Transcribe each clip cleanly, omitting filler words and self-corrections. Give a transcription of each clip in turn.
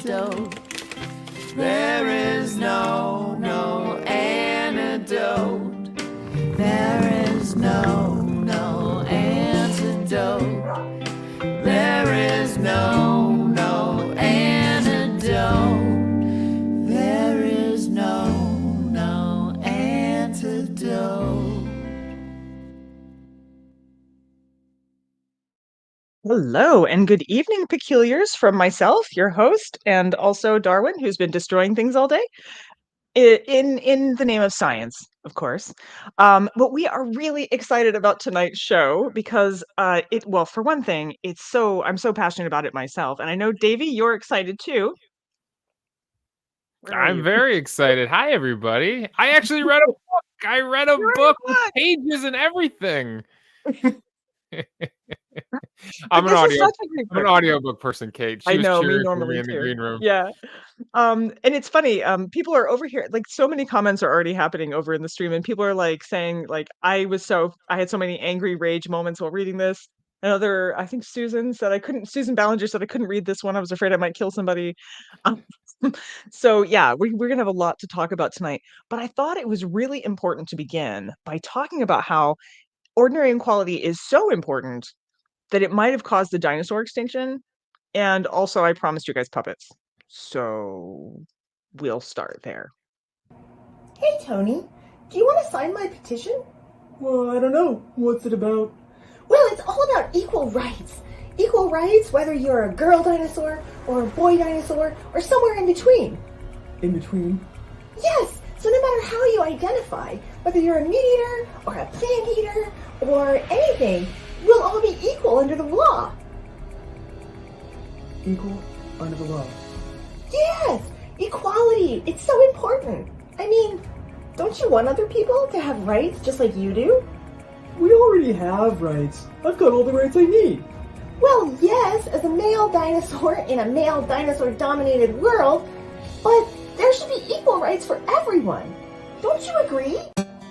antidote. There is no antidote. There is no antidote. There is no antidote. There is no antidote. Hello and good evening, peculiars, from myself, your host, and also Darwin, who's been destroying things all day. In the name of science, of course. But we are really excited about tonight's show because for one thing, I'm so passionate about it myself, and I know Davey, you're excited too. Where are I'm you? very excited. Hi, everybody. I actually read a book. I read a book with pages and everything. I'm an audiobook person, Kate. She I was know, me cheering for normally me in the too. green room. Yeah. And it's funny, people are over here, like so many comments are already happening over in the stream, and people are like saying, like, I had so many angry rage moments while reading this. I think Susan Ballinger said I couldn't read this one. I was afraid I might kill somebody. Um, so yeah, we're gonna have a lot to talk about tonight. But I thought it was really important to begin by talking about how ordinary equality is so important that it might have caused the dinosaur extinction. And also, I promised you guys puppets. So we'll start there. Hey, Tony, do you want to sign my petition? Well, I don't know. What's it about? Well, it's all about equal rights. Equal rights, whether you're a girl dinosaur or a boy dinosaur or somewhere in between. In between? Yes, so no matter how you identify, whether you're a meat eater or a plant eater or anything, we'll all be equal under the law. Equal under the law? Yes, equality. It's so important. I mean, don't you want other people to have rights just like you do? We already have rights. I've got all the rights I need. Well, yes, as a male dinosaur in a male dinosaur-dominated world, but there should be equal rights for everyone. Don't you agree?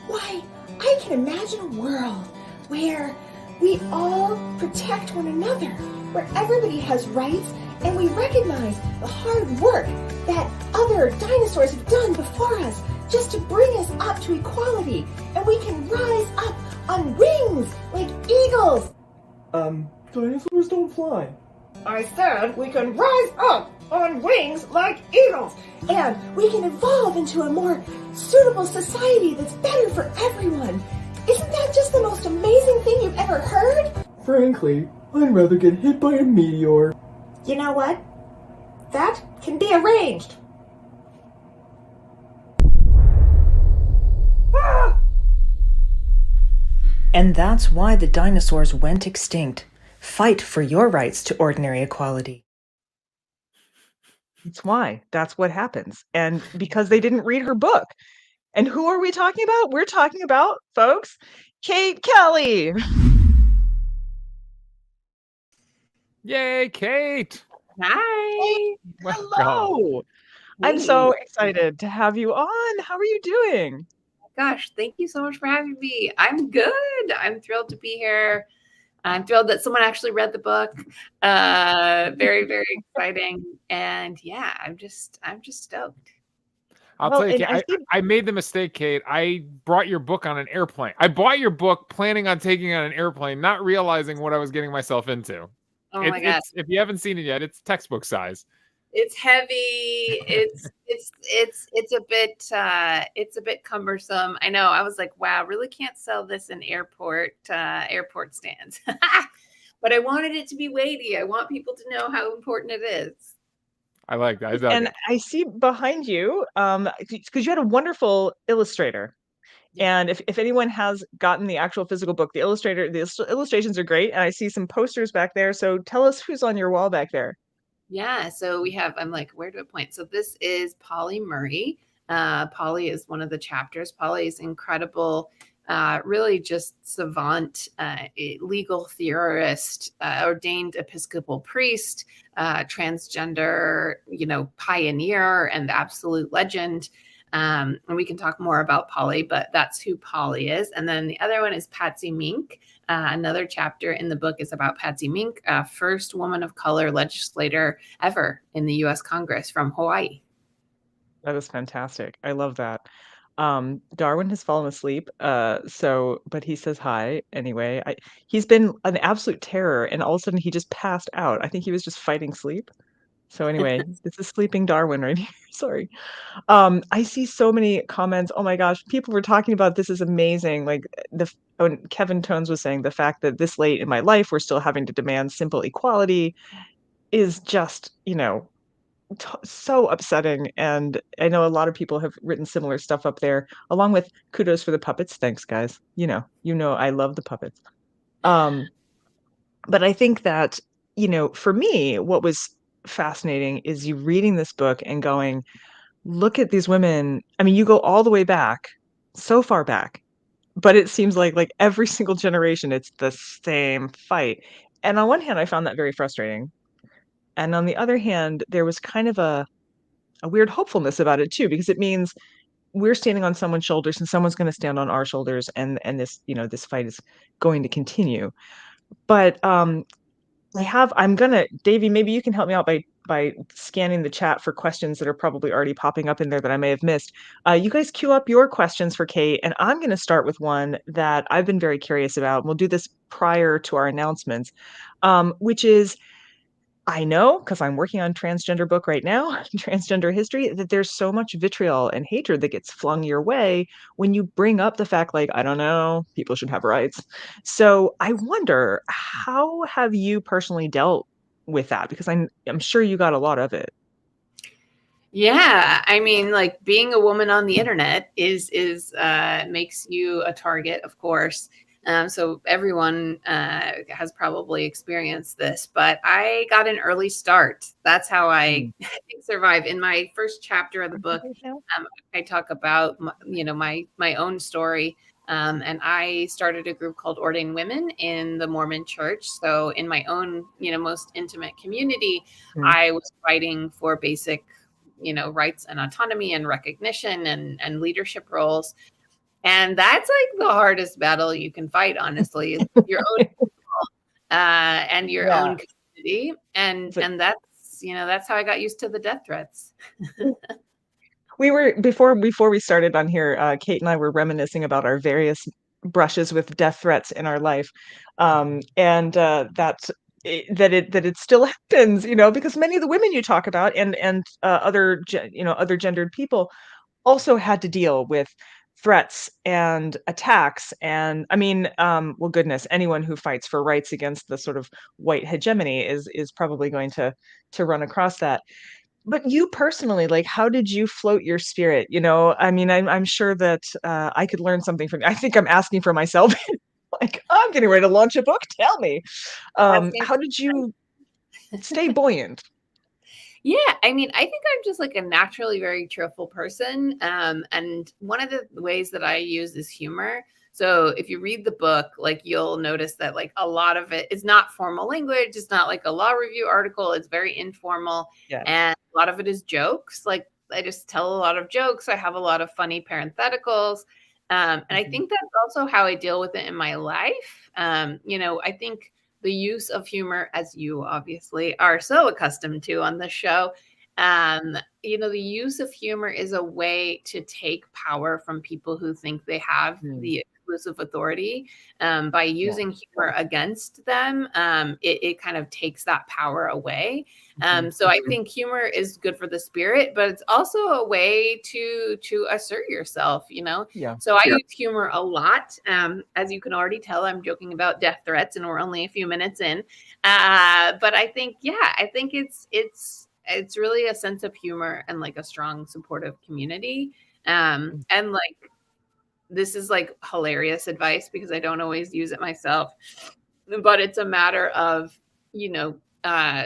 Why, I can imagine a world where we all protect one another, where everybody has rights and we recognize the hard work that other dinosaurs have done before us just to bring us up to equality, and we can rise up on wings like eagles. Dinosaurs don't fly. I said we can rise up on wings like eagles, and we can evolve into a more suitable society that's better for everyone. Isn't that just the most amazing thing you've ever heard? Frankly, I'd rather get hit by a meteor. You know what? That can be arranged. And that's why the dinosaurs went extinct. Fight for your rights to ordinary equality. That's what happens. And because they didn't read her book. And who are we talking about? We're talking about, folks, Kate Kelly. Yay, Kate! Hi. Hello. I'm so excited to have you on. How are you doing? Gosh, thank you so much for having me. I'm good. I'm thrilled to be here. I'm thrilled that someone actually read the book. Very, very exciting. And yeah, I'm just stoked. I'll tell you, Kate, I made the mistake, Kate. I brought your book on an airplane. I bought your book planning on taking it on an airplane, not realizing what I was getting myself into. Oh my gosh. If you haven't seen it yet, it's textbook size. It's heavy. It's a bit cumbersome. I know. I was like, wow, really can't sell this in airport stands. But I wanted it to be weighty. I want people to know how important it is. I like that. I see behind you, because you had a wonderful illustrator. Yeah. And if anyone has gotten the actual physical book, the illustrations are great. And I see some posters back there. So tell us who's on your wall back there. Yeah, so I'm like, where do I point? So this is Polly Murray. Polly is one of the chapters. Polly is incredible, really just savant, legal theorist, ordained Episcopal priest, transgender, pioneer and absolute legend. And we can talk more about Polly, but that's who Polly is. And then the other one is Patsy Mink. Another chapter in the book is about Patsy Mink, first woman of color legislator ever in the U.S. Congress from Hawaii. That is fantastic. I love that. Darwin has fallen asleep, but he says hi anyway. He's been an absolute terror, and all of a sudden he just passed out. I think he was just fighting sleep. So anyway, this is sleeping Darwin right here. Sorry. I see so many comments. Oh my gosh, people were talking about this is amazing. Like when Kevin Tones was saying the fact that this late in my life we're still having to demand simple equality is just, so upsetting. And I know a lot of people have written similar stuff up there, along with kudos for the puppets. Thanks, guys. I love the puppets. But I think that, for me, what was fascinating is you reading this book and going, look at these women. I mean, you go all the way back, so far back, but it seems like every single generation, it's the same fight. And on one hand, I found that very frustrating. And on the other hand, there was kind of a weird hopefulness about it too, because it means we're standing on someone's shoulders and someone's going to stand on our shoulders, and this, this fight is going to continue. But Davey, maybe you can help me out by scanning the chat for questions that are probably already popping up in there that I may have missed. You guys queue up your questions for Kate, and I'm going to start with one that I've been very curious about. We'll do this prior to our announcements, which is, I know, because I'm working on transgender book right now, transgender history, that there's so much vitriol and hatred that gets flung your way when you bring up the fact, like, I don't know, people should have rights. So I wonder, how have you personally dealt with that? Because I'm sure you got a lot of it. Yeah, I mean, like being a woman on the internet is makes you a target, of course. So everyone has probably experienced this, but I got an early start. That's how I survive. In my first chapter of the book, I talk about my own story, and I started a group called Ordained Women in the Mormon Church. So in my own most intimate community, I was fighting for basic rights and autonomy and recognition and leadership roles. And that's like the hardest battle you can fight, honestly, is your own people, and your own community. And that's how I got used to the death threats. We were before we started on here, Kate and I were reminiscing about our various brushes with death threats in our life, and that it still happens, because many of the women you talk about and other gendered people also had to deal with threats and attacks. And I mean, well, goodness, anyone who fights for rights against the sort of white hegemony is probably going to run across that. But you personally, like, how did you float your spirit? I mean, I'm sure that I could learn something from you. I think I'm asking for myself. Like, I'm getting ready to launch a book. Tell me, how did you stay buoyant? Yeah, I mean, I think I'm just like a naturally very cheerful person. And one of the ways that I use is humor. So if you read the book, like you'll notice that like a lot of it is not formal language. It's not like a law review article. It's very informal. Yeah. And a lot of it is jokes. Like I just tell a lot of jokes. I have a lot of funny parentheticals. And I think that's also how I deal with it in my life. I think the use of humor, as you obviously are so accustomed to on the show, the use of humor is a way to take power from people who think they have the exclusive authority. By using humor against them, it kind of takes that power away. So I think humor is good for the spirit, but it's also a way to assert yourself, Yeah. So I use humor a lot. As you can already tell, I'm joking about death threats and we're only a few minutes in. But I think it's really a sense of humor and like a strong supportive community. And like, this is like hilarious advice because I don't always use it myself, but it's a matter of,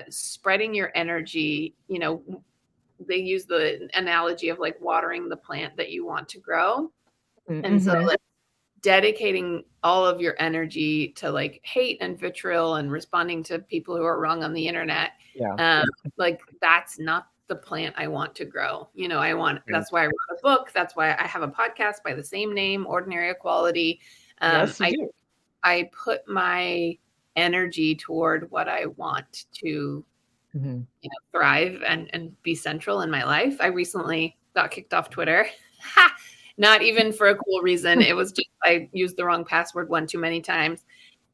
spreading your energy. They use the analogy of like watering the plant that you want to grow. And so like dedicating all of your energy to like hate and vitriol and responding to people who are wrong on the internet. Yeah. Like that's not the plant I want to grow. That's why I wrote a book. That's why I have a podcast by the same name, Ordinary Equality. Yes, you do. I put my energy toward what I want to thrive and be central in my life. I recently got kicked off Twitter. Not even for a cool reason. It was just I used the wrong password one too many times.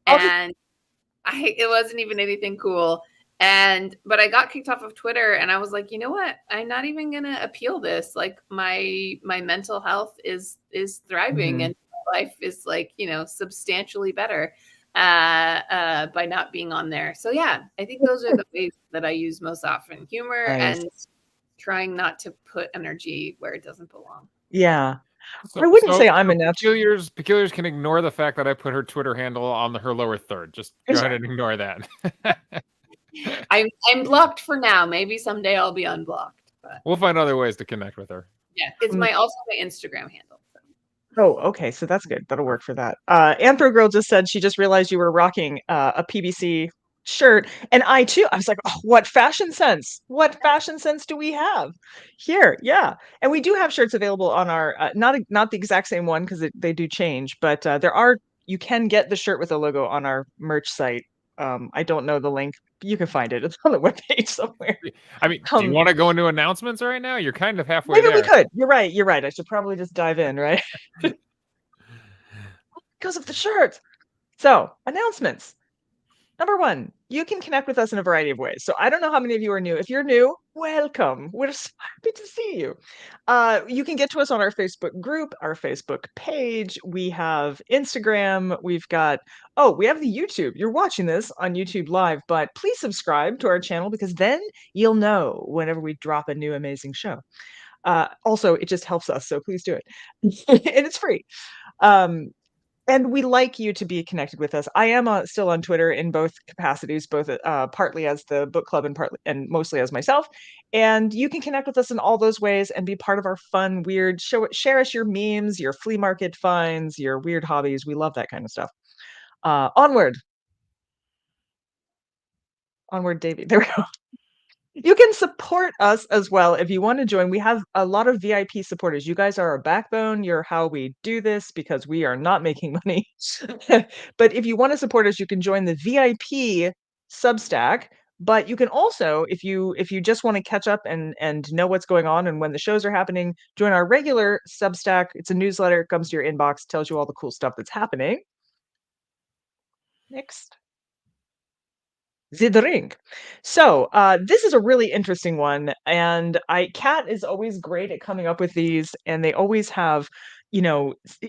And it wasn't even anything cool. But I got kicked off of Twitter and I was like, you know what? I'm not even gonna appeal this. Like my mental health is thriving and my life is like, substantially better by not being on there. So yeah, I think those are the ways that I use most often. Humor and trying not to put energy where it doesn't belong. Yeah. I wouldn't say I'm a natural. Peculiars can ignore the fact that I put her Twitter handle on her lower third. Just go ahead and ignore that. I'm blocked for now. Maybe someday I'll be unblocked. But we'll find other ways to connect with her. Yeah, it's also my Instagram handle. So. Oh, okay. So that's good. That'll work for that. Anthro Girl just said she just realized you were rocking a PBC shirt, and I too. I was like, oh, what fashion sense? What fashion sense do we have here? Yeah, and we do have shirts available on our not the exact same one because they do change, but you can get the shirt with a logo on our merch site. I don't know the link. You can find it. It's on the webpage somewhere. I mean, do you want to go into announcements right now? You're kind of halfway maybe there. We could. You're right. I should probably just dive in, right? Because of the shirt. So, announcements. Number 1, you can connect with us in a variety of ways. So I don't know how many of you are new. If you're new, welcome. We're so happy to see you. You can get to us on our Facebook group, our Facebook page. We have Instagram. We have the YouTube. You're watching this on YouTube Live, but please subscribe to our channel because then you'll know whenever we drop a new amazing show. Also, it just helps us, so please do it. And it's free. And we like you to be connected with us. I am still on Twitter in both capacities, both partly as the book club and mostly as myself. And you can connect with us in all those ways and be part of our fun, weird share us your memes, your flea market finds, your weird hobbies. We love that kind of stuff. Onward, Davey. There we go. You can support us as well if you want to join. We have a lot of VIP supporters. You guys are our backbone. You're how we do this because we are not making money. But if you want to support us, you can join the VIP Substack. But you can also, if you just want to catch up and know what's going on and when the shows are happening, join our regular Substack. It's a newsletter. It comes to your inbox, tells you all the cool stuff that's happening. Next. The drink. So this is a really interesting one, and Kat is always great at coming up with these, and they always have,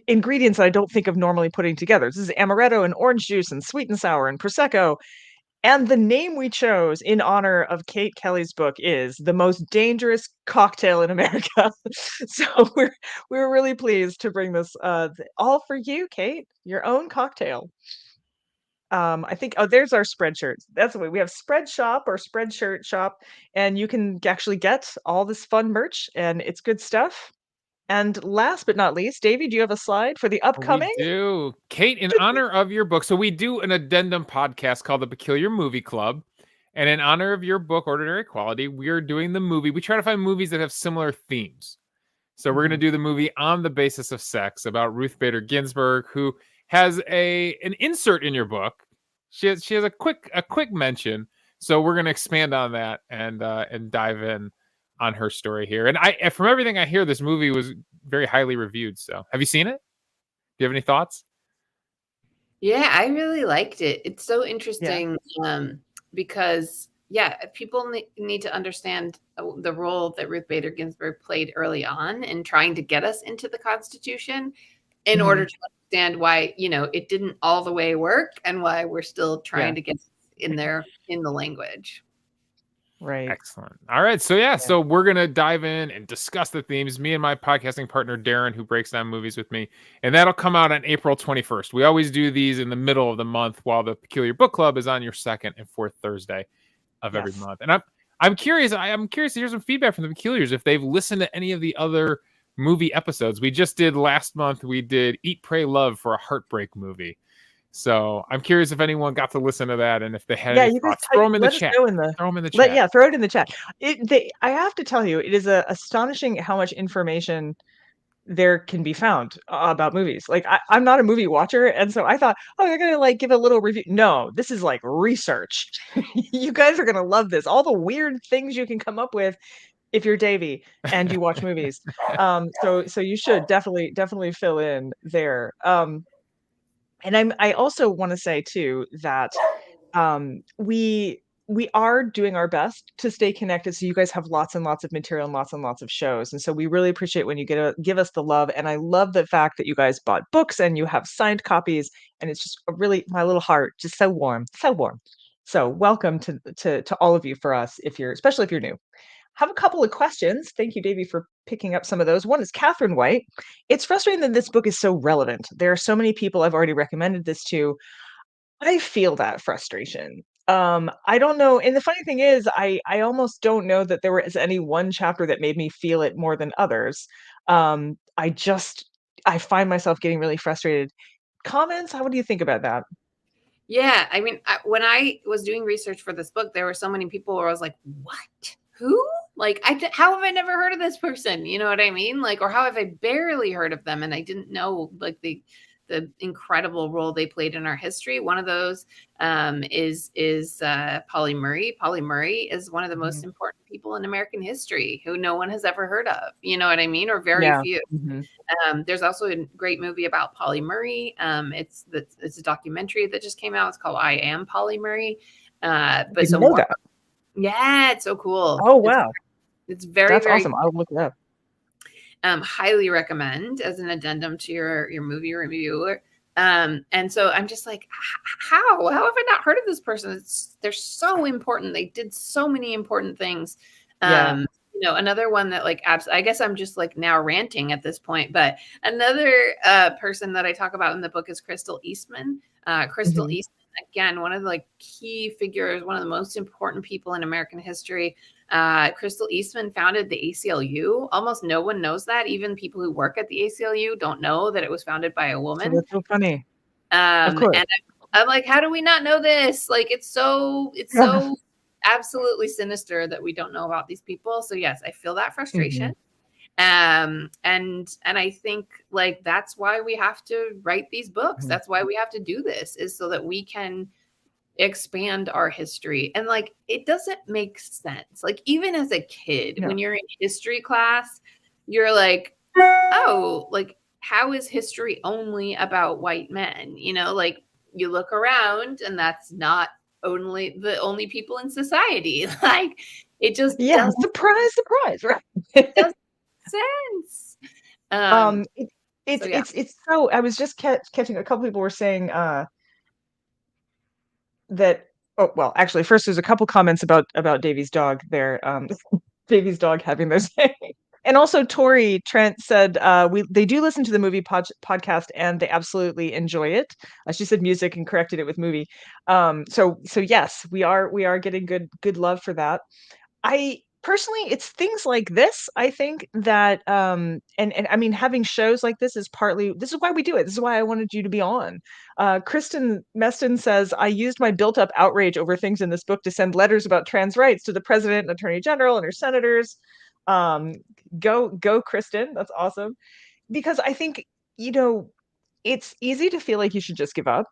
ingredients that I don't think of normally putting together. This is amaretto and orange juice and sweet and sour and prosecco, and the name we chose in honor of Kate Kelly's book is The Most Dangerous Cocktail in America. So we're really pleased to bring this all for you, Kate, your own cocktail. I think there's our Spreadshirts. That's the way we have Spread Shop or Spreadshirt Shop, and you can actually get all this fun merch, and it's good stuff. And last but not least, Davey, do you have a slide for the upcoming? We do. Kate, in honor of your book, so we do an addendum podcast called The Peculiar Movie Club, and in honor of your book, Ordinary Equality, we're doing the movie. We try to find movies that have similar themes. So we're going to do the movie On the Basis of Sex about Ruth Bader Ginsburg, who has an insert in your book. She has a quick mention. So we're going to expand on that and dive in on her story here. And from everything I hear, this movie was very highly reviewed. So have you seen it? Do you have any thoughts? Yeah, I really liked it. It's so interesting because people need to understand the role that Ruth Bader Ginsburg played early on in trying to get us into the Constitution in order to understand why, it didn't all the way work and why we're still trying to get in there in the language. Right. Excellent. All right. So so we're going to dive in and discuss the themes, me and my podcasting partner, Darren, who breaks down movies with me. And that'll come out on April 21st. We always do these in the middle of the month while the Peculiar Book Club is on your second and fourth Thursday of every month. And I'm curious to hear some feedback from the Peculiars if they've listened to any of the other movie episodes. We just did last month. We did Eat, Pray, Love for a heartbreak movie. So I'm curious if anyone got to listen to that and if they had Yeah, any you guys thoughts. Throw them in the let us chat. know in the Throw them in the chat. throw it in the chat. I have to tell you, it is astonishing how much information there can be found about movies. Like I'm not a movie watcher, and so I thought, oh, they're gonna like give a little review. No, this is like research. You guys are gonna love this. All the weird things you can come up with if you're Davey and you watch movies. So you should definitely fill in there. And I also want to say too that we are doing our best to stay connected, so you guys have lots and lots of material and lots of shows, and so we really appreciate when you give us the love. And I love the fact that you guys bought books and you have signed copies, and it's just a really, my little heart just so warm, so warm. So welcome to all of you for us, especially if you're new. Have a couple of questions. Thank you, Davey, for picking up some of those. One is Catherine White. It's frustrating that this book is so relevant. There are so many people I've already recommended this to. I feel that frustration. I don't know. And the funny thing is, I almost don't know that there was any one chapter that made me feel it more than others. I just I find myself getting really frustrated. Comments? What do you think about that? Yeah, I mean, when I was doing research for this book, there were so many people where I was like, "What? Who? Like, how have I never heard of this person?" You know what I mean? Like, or how have I barely heard of them and I didn't know like the incredible role they played in our history. One of those is Polly Murray. Polly Murray is one of the most important people in American history who no one has ever heard of. You know what I mean? Or very Yeah. few. Mhm. There's also a great movie about Polly Murray. It's a documentary that just came out. It's called I Am Polly Murray. But Didn't so know more, that. yeah, it's so cool. Oh, wow. It's very, That's very awesome. I'll look it up. highly recommend as an addendum to your movie review. And so I'm just like, how have I not heard of this person? They're so important. They did so many important things. Yeah. You know, another one that like, I guess I'm just like now ranting at this point, but another person that I talk about in the book is Crystal Eastman. Crystal Mhm. Eastman, again, one of the like key figures, one of the most important people in American history. Crystal Eastman founded the ACLU. Almost no one knows that. Even people who work at the ACLU don't know that it was founded by a So woman. that's so funny. Of course. And I'm like, how do we not know this? Like, it's so absolutely sinister that we don't know about these people. So yes, I feel that frustration. And I think like that's why we have to write these books. Mhm. That's why we have to do this, is so that we can expand our history. And like, it doesn't make sense. Like, even as a kid, No. when you're in history class, you're like, oh, like, how is history only about white men? You know, like, you look around and that's not the only people in society. Like, it just Yeah, doesn't surprise, right? doesn't make sense. Um, It's so yeah. it's so I was just catching a couple people were saying that oh well actually first there's a couple comments about Davy's dog there Davy's dog having those and also Tori Trent said they do listen to the movie podcast and they absolutely enjoy it. She said music and corrected it with movie. So yes, we are getting good love for that. I personally, it's things like this, I think that and I mean having shows like this is why we do it. This is why I wanted you to be on. Kristen Meston says, I used my built-up outrage over things in this book to send letters about trans rights to the president and attorney general and her senators. Um, go Kristen. That's awesome. Because I think, you know, it's easy to feel like you should just give up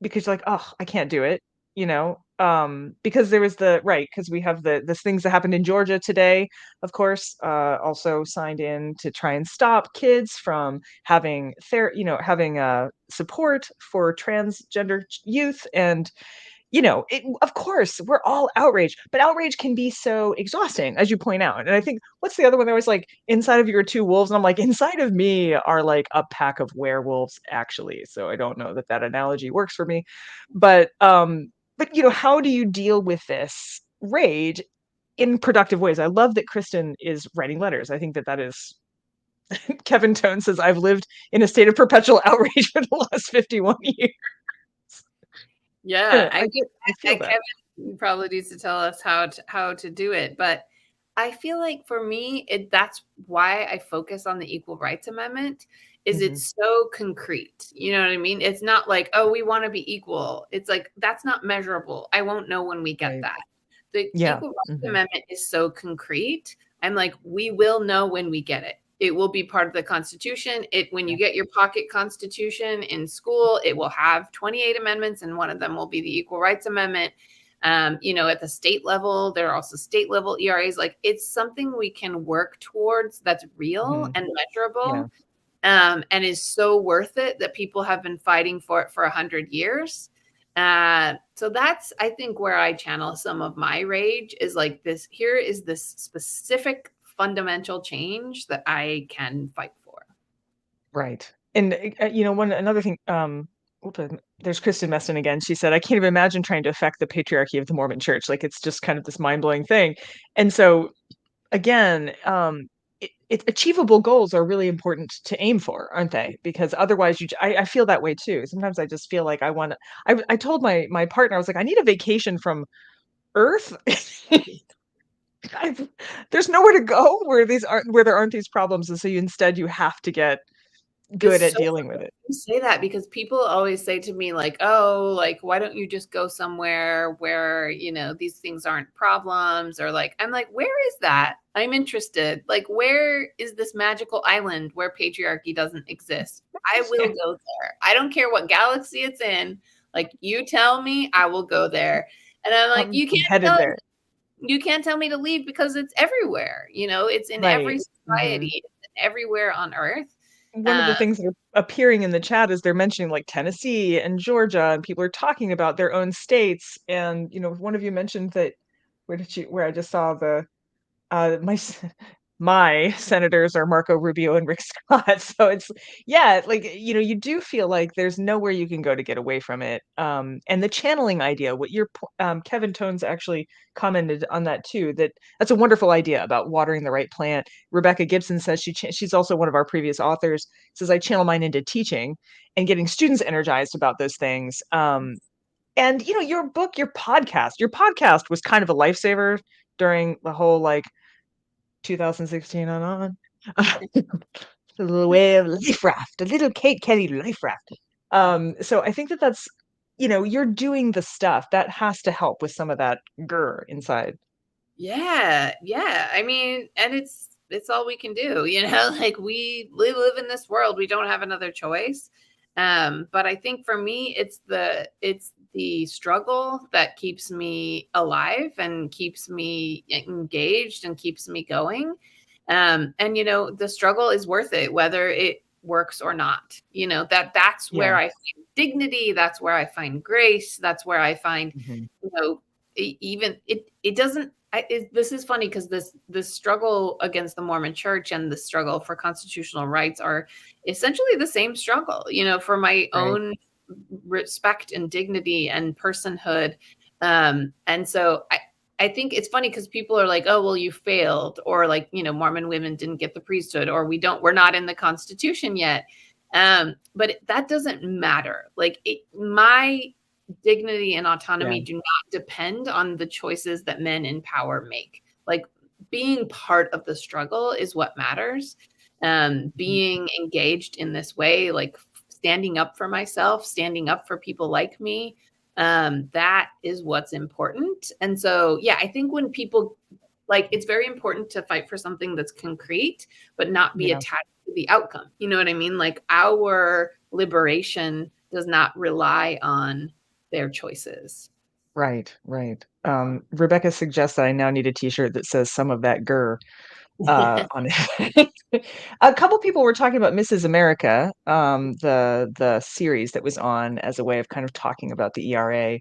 because you're like, oh, I can't do it, because there was because we have this things that happened in Georgia today, of course, also signed in to try and stop kids from having having support for transgender youth. And of course, we're all outraged, but outrage can be so exhausting, as you point out. And I think, what's the other one that was like, inside of you are two wolves? And I'm like, inside of me are like a pack of werewolves, actually. So I don't know that analogy works for me. But how do you deal with this rage in productive ways? I love that Kristen is writing letters. I think that is Kevin Tone says, I've lived in a state of perpetual outrage for the last 51 years. Yeah, I feel that. Kevin probably needs to tell us how to do it. But I feel like for me, that's why I focus on the Equal Rights Amendment, is Mhm. it's so concrete. You know what I mean? It's not like, oh, we want to be equal. It's like, that's not measurable. I won't know when we get Right. that. The Yeah. Equal Rights Mhm. Amendment is so concrete. I'm like, we will know when we get it. It will be part of the Constitution. When you get your pocket Constitution in school, it will have 28 amendments, and one of them will be the Equal Rights Amendment. At the state level, there are also state level ERAs. Like, it's something we can work towards that's real Mhm. and Yeah. measurable, and is so worth it that people have been fighting for it for 100 years. So that's, I think, where I channel some of my rage, is like this. Here is this specific fundamental change that I can fight for. Right. And another thing, there's Kristen Meston again. She said, "I can't even imagine trying to affect the patriarchy of the Mormon Church. Like, it's just kind of this mind-blowing thing." And so again, achievable goals are really important to aim for, aren't they? Because otherwise, I feel that way too. Sometimes I just feel like I want to. I told my partner, I was like, I need a vacation from Earth. I've, there's nowhere to go where there aren't these problems, and so instead you have to get good It's at so dealing with it. you say that, because people always say to me, like, oh, like, why don't you just go somewhere where, these things aren't problems? Or like, I'm like, where is that? I'm interested. Like, where is this magical island where patriarchy doesn't exist? I will go there. I don't care what galaxy it's in. Like, you tell me, I will go there. And I'm like, I'm headed there. you can't tell me to leave, because it's everywhere. It's in every Right. Hmm. society, it's everywhere on Earth. One of the Um, things that are appearing in the chat is they're mentioning like Tennessee and Georgia, and people are talking about their own states. And one of you mentioned that where I just saw the my my senators are Marco Rubio and Rick Scott. So it's, yeah, like, you do feel like there's nowhere you can go to get away from it. And the channeling idea, Kevin Tones actually commented on that too, that's a wonderful idea about watering the right plant. Rebecca Gibson says she's also one of our previous authors, says, I channel mine into teaching and getting students energized about those things. And your podcast was kind of a lifesaver during the whole, like, 2016 on. A little wave life raft, a little Kate Kelly life raft. So I think that's, you're doing the stuff that has to help with some of that grr inside. Yeah. I mean, and it's all we can do, like, we live in this world. We don't have another choice. But I think for me, it's the struggle that keeps me alive and keeps me engaged and keeps me going. And the struggle is worth it, whether it works or not. That's where Yeah. I find dignity. That's where I find grace. That's where I find, Mhm. even it doesn't. This is funny, because this struggle against the Mormon Church and the struggle for constitutional rights are essentially the same struggle, for my Right. own respect and dignity and personhood. And so I think it's funny, because people are like, oh, well, you failed, or like, Mormon women didn't get the priesthood, or we're not in the Constitution yet. But that doesn't matter. Like, my dignity and Yeah. autonomy do not depend on the choices that men in power make. Like, being part of the struggle is what matters. Being engaged in this way, like standing up for myself, standing up for people like me, that is what's important. And so, yeah, I think when people, like, it's very important to fight for something that's concrete, but not be Yeah. attached to the outcome. You know what I mean? Like, our liberation does not rely on their choices. Right. Right. Rebecca suggests that I now need a T-shirt that says "Some of that grr" on it. A couple people were talking about Mrs. America, the series that was on, as a way of kind of talking about the ERA.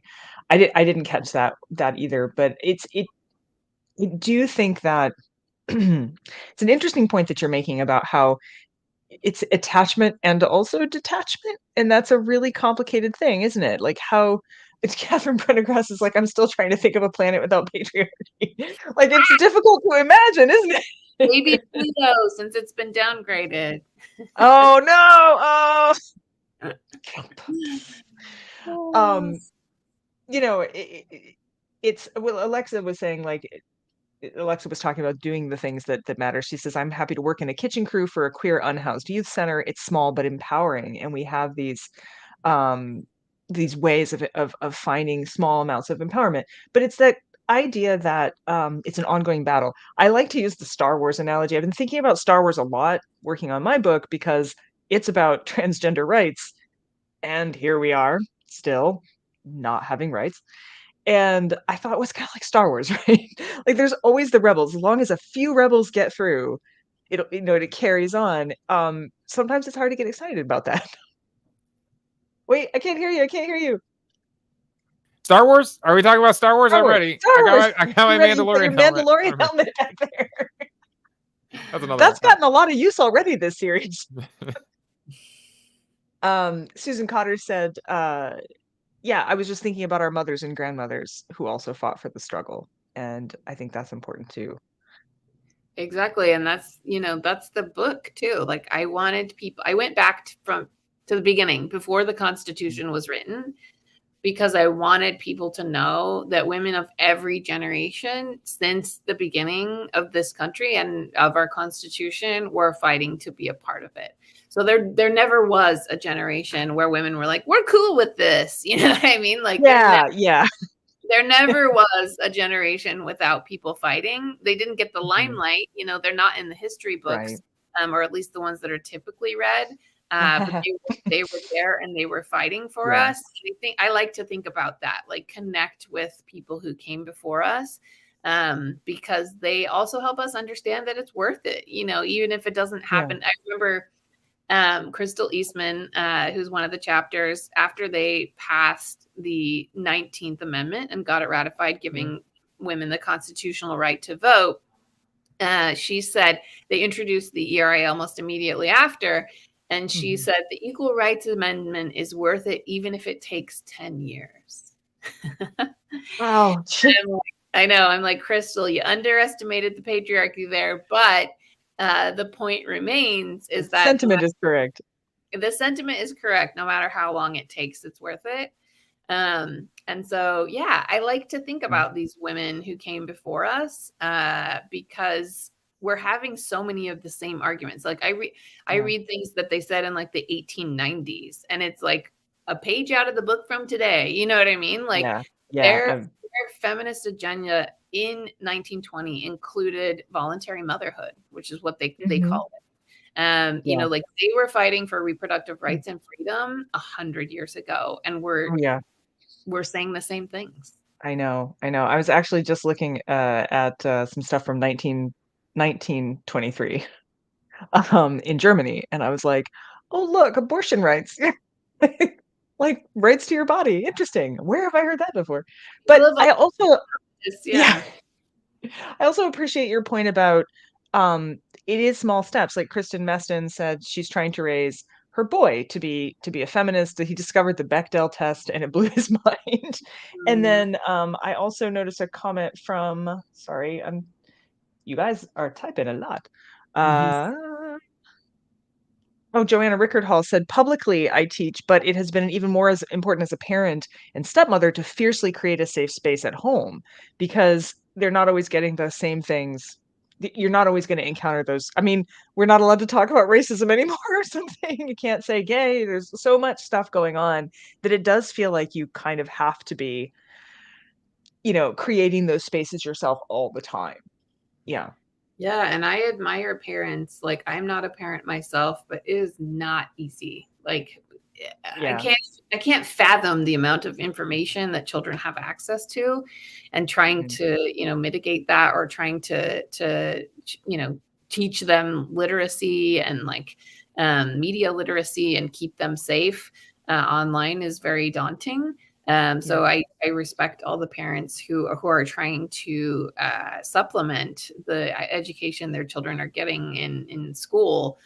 I didn't catch that either, but I do think that it's an interesting point that you're making about how it's attachment and also detachment, and that's a really complicated thing, isn't it? Like, how it's Catherine Prendergast is like, I'm still trying to think of a planet without patriarchy. Like, it's difficult to imagine, isn't it? Maybe Pluto, since it's been downgraded. Oh no! Oh, um, it's, well, Alexa was saying, like, Alexa was talking about doing the things that matter. She says, I'm happy to work in a kitchen crew for a queer unhoused youth center. It's small but empowering. And we have these ways of finding small amounts of empowerment. But it's that idea that it's an ongoing battle. I like to use the Star Wars analogy. I've been thinking about Star Wars a lot working on my book because it's about transgender rights. And here we are still not having rights. And I thought it was kind of like Star Wars, right? Like there's always the rebels. As long as a few rebels get through, it carries on. Sometimes it's hard to get excited about that. Wait, I can't hear you. I can't hear you. Star Wars? Are we talking about Star Wars? Star I'm Wars. ready. Star Wars. I got my You got your Mandalorian helmet. Mandalorian helmet back there. That's another That's one. gotten a lot of use already this series. Susan Cotter said, yeah, I was just thinking about our mothers and grandmothers who also fought for the struggle. And I think that's important too. Exactly. And that's the book too. Like I went back to the beginning before the Constitution was written, because I wanted people to know that women of every generation since the beginning of this country and of our Constitution were fighting to be a part of it. So there never was a generation where women were like, we're cool with this. You know what I mean? Like, yeah. There never was a generation without people fighting. They didn't get the limelight. They're not in the history books, Right. or at least the ones that are typically read. But they were there and they were fighting for Yeah. us. I like to think about that, like connect with people who came before us, because they also help us understand that it's worth it. Even if it doesn't happen. I remember Crystal Eastman, who's one of the chapters, after they passed the 19th Amendment and got it ratified, giving women the constitutional right to vote. She said they introduced the ERA almost immediately after. And she said the Equal Rights Amendment is worth it, even if it takes 10 years. Oh, I know. I'm like, Crystal, you underestimated the patriarchy there. But the point remains is that sentiment is correct. The sentiment is correct. No matter how long it takes, it's worth it. And so, yeah, I like to think about these women who came before us, because we're having so many of the same arguments. Like I read things that they said in like the 1890s, and it's like a page out of the book from today. You know what I mean? Like their feminist agenda in 1920 included voluntary motherhood, which is what they call it. Like they were fighting for reproductive rights and freedom 100 years ago, and we're saying the same things. I know. I was actually just looking at some stuff from 1923 in Germany, and I was like, oh look, abortion rights. Like rights to your body. Interesting. Where have I heard that before? But I also I also appreciate your point about it is small steps. Like Kristen Meston said, she's trying to raise her boy to be a feminist. He discovered the Bechdel test and it blew his mind. And then I also noticed a comment from, sorry, you guys are typing a lot. Joanna Rickard Hall said, publicly I teach, but it has been even more as important as a parent and stepmother to fiercely create a safe space at home, because they're not always getting the same things. You're not always going to encounter those. I mean, we're not allowed to talk about racism anymore or something. You can't say gay. There's so much stuff going on that it does feel like you kind of have to be, creating those spaces yourself all the time. Yeah. Yeah, and I admire parents. Like, I'm not a parent myself, but it is not easy. Like, I can't fathom the amount of information that children have access to, and trying to, mitigate that, or trying to teach them literacy and like media literacy and keep them safe online is very daunting. So I respect all the parents who are trying to supplement the education their children are getting in school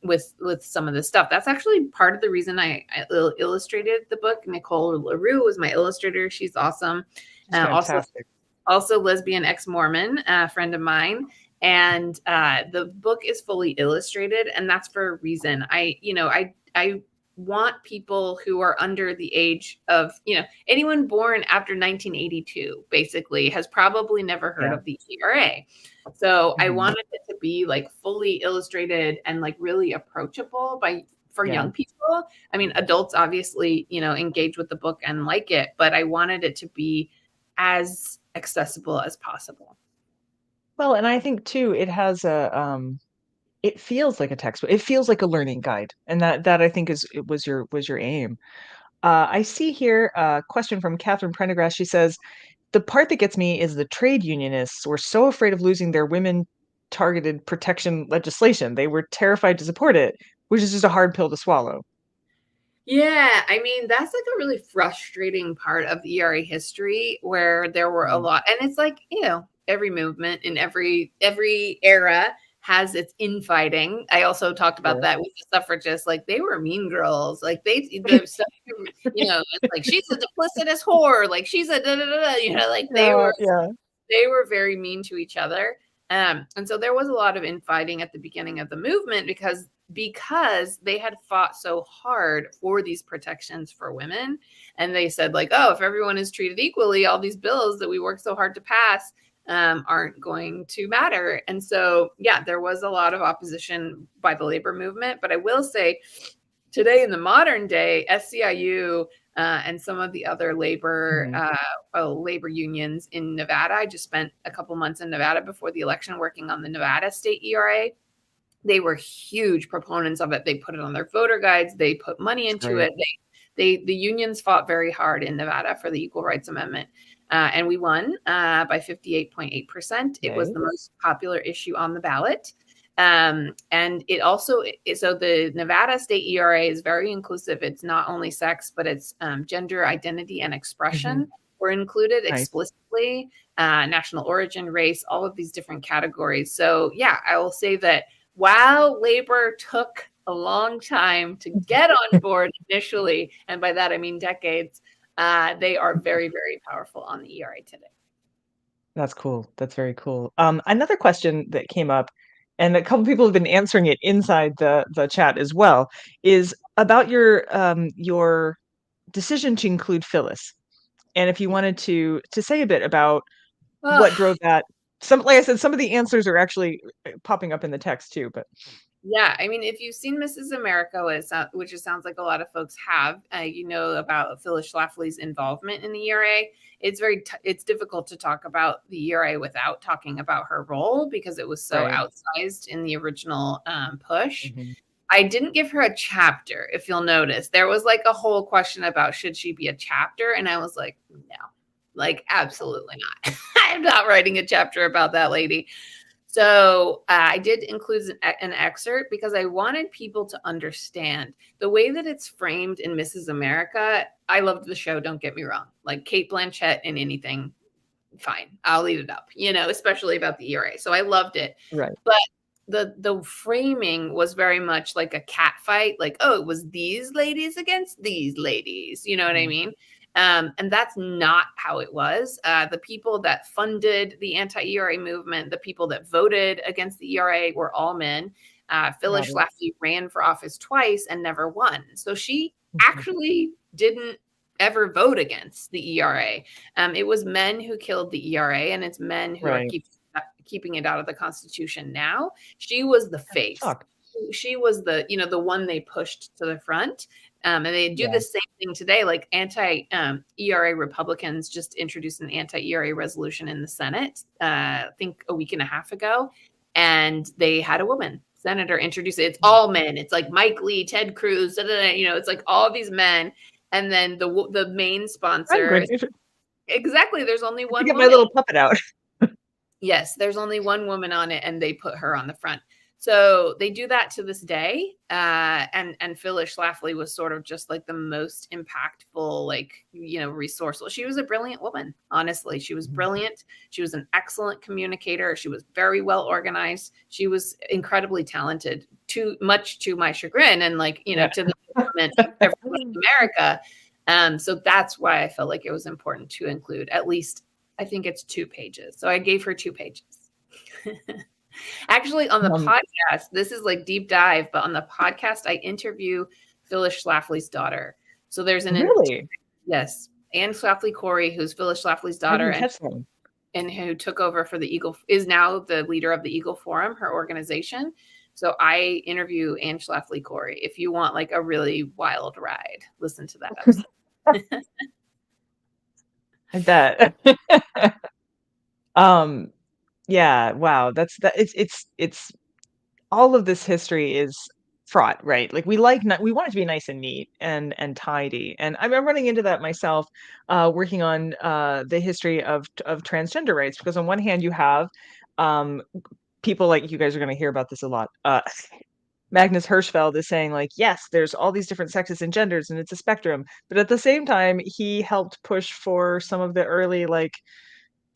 with some of this stuff. That's actually part of the reason I illustrated the book. Nicole LaRue was my illustrator. She's awesome. Also lesbian ex-Mormon, friend of mine. And the book is fully illustrated, and that's for a reason. I want people who are under the age of, anyone born after 1982 basically has probably never heard of the ERA. So I wanted it to be like fully illustrated and like really approachable for young people. I mean, adults obviously, engage with the book and like it, but I wanted it to be as accessible as possible. Well, and I think too, it has it feels like a textbook. It feels like a learning guide, and that I think was your aim. I see here a question from Catherine Prendergast. She says, the part that gets me is the trade unionists were so afraid of losing their women targeted protection legislation. They were terrified to support it, which is just a hard pill to swallow. Yeah, I mean, that's like a really frustrating part of the ERA history where there were a lot, and it's like, every movement in every era has its infighting. I also talked about that with the suffragists. Like, they were mean girls. Like, the stuff, it's like, she's a duplicitous whore. Like, she's a da-da-da-da, like they were very mean to each other. And so there was a lot of infighting at the beginning of the movement because they had fought so hard for these protections for women. And they said, like, oh, if everyone is treated equally, all these bills that we worked so hard to pass aren't going to matter. And so, there was a lot of opposition by the labor movement. But I will say today in the modern day, SCIU and some of the other labor unions in Nevada. I just spent a couple months in Nevada before the election working on the Nevada state ERA. They were huge proponents of it. They put it on their voter guides. They put money into it. The unions fought very hard in Nevada for the Equal Rights Amendment. And we won by 58.8%. It was the most popular issue on the ballot. And it also, so the Nevada state ERA is very inclusive. It's not only sex, but it's gender identity and expression were included explicitly, national origin, race, all of these different categories. So I will say that while labor took a long time to get on board initially, and by that I mean decades, they are very, very powerful on the ERA today. That's cool. That's very cool. Another question that came up, and a couple people have been answering it inside the chat as well, is about your decision to include Phyllis, and if you wanted to say a bit about what drove that. Like I said, some of the answers are actually popping up in the text too, but. Yeah, I mean, if you've seen Mrs. America, which it sounds like a lot of folks have, about Phyllis Schlafly's involvement in the ERA. It's difficult to talk about the ERA without talking about her role because it was so outsized in the original push. I didn't give her a chapter, if you'll notice. There was like a whole question about should she be a chapter, and I was like, no, like absolutely not. I'm not writing a chapter about that lady. So I did include an excerpt because I wanted people to understand the way that it's framed in Mrs. America. I loved the show, don't get me wrong. Like Cate Blanchett in anything, fine. I'll eat it up, especially about the ERA. So I loved it. Right. But the framing was very much like a cat fight. Like, oh, it was these ladies against these ladies. You know what I mean? And that's not how it was. The people that funded the anti-ERA movement, the people that voted against the ERA were all men. Phyllis Schlafly ran for office twice and never won. So she actually didn't ever vote against the ERA. It was men who killed the ERA, and it's men who are keeping it out of the Constitution now. She was the face. She was the one they pushed to the front. And they do the same thing today. Like anti-ERA Republicans just introduced an anti-ERA resolution in the Senate, I think a week and a half ago. And they had a woman senator introduce it. It's all men. It's like Mike Lee, Ted Cruz, it's like all these men. And then the main sponsor. Exactly. There's only one woman. Get my little puppet out. Yes, there's only one woman on it, and they put her on the front. So they do that to this day. And Phyllis Schlafly was sort of just like the most impactful, resourceful. She was a brilliant woman. Honestly, she was brilliant. She was an excellent communicator. She was very well organized. She was incredibly talented, much to my chagrin, and to the detriment of everyone in America. So that's why I felt like it was important to include at least, I think it's 2 pages. So I gave her 2 pages. Actually, on the podcast, this is like deep dive, but on the podcast, I interview Phyllis Schlafly's daughter. So there's Really? yes, Anne Schlafly Corey, who's Phyllis Schlafly's I daughter, didn't catch that. and who took over for the Eagle, is now the leader of the Eagle Forum, her organization. So I interview Anne Schlafly Corey. If you want like a really wild ride, listen to that episode. I bet. Yeah, wow. It's all of this history is fraught, right? Like we we want it to be nice and neat and tidy. And I'm running into that myself, working on the history of transgender rights, because on one hand you have um people like you guys are going to hear about this a lot. Magnus Hirschfeld is saying like, yes, there's all these different sexes and genders and it's a spectrum. But at the same time, he helped push for some of the early like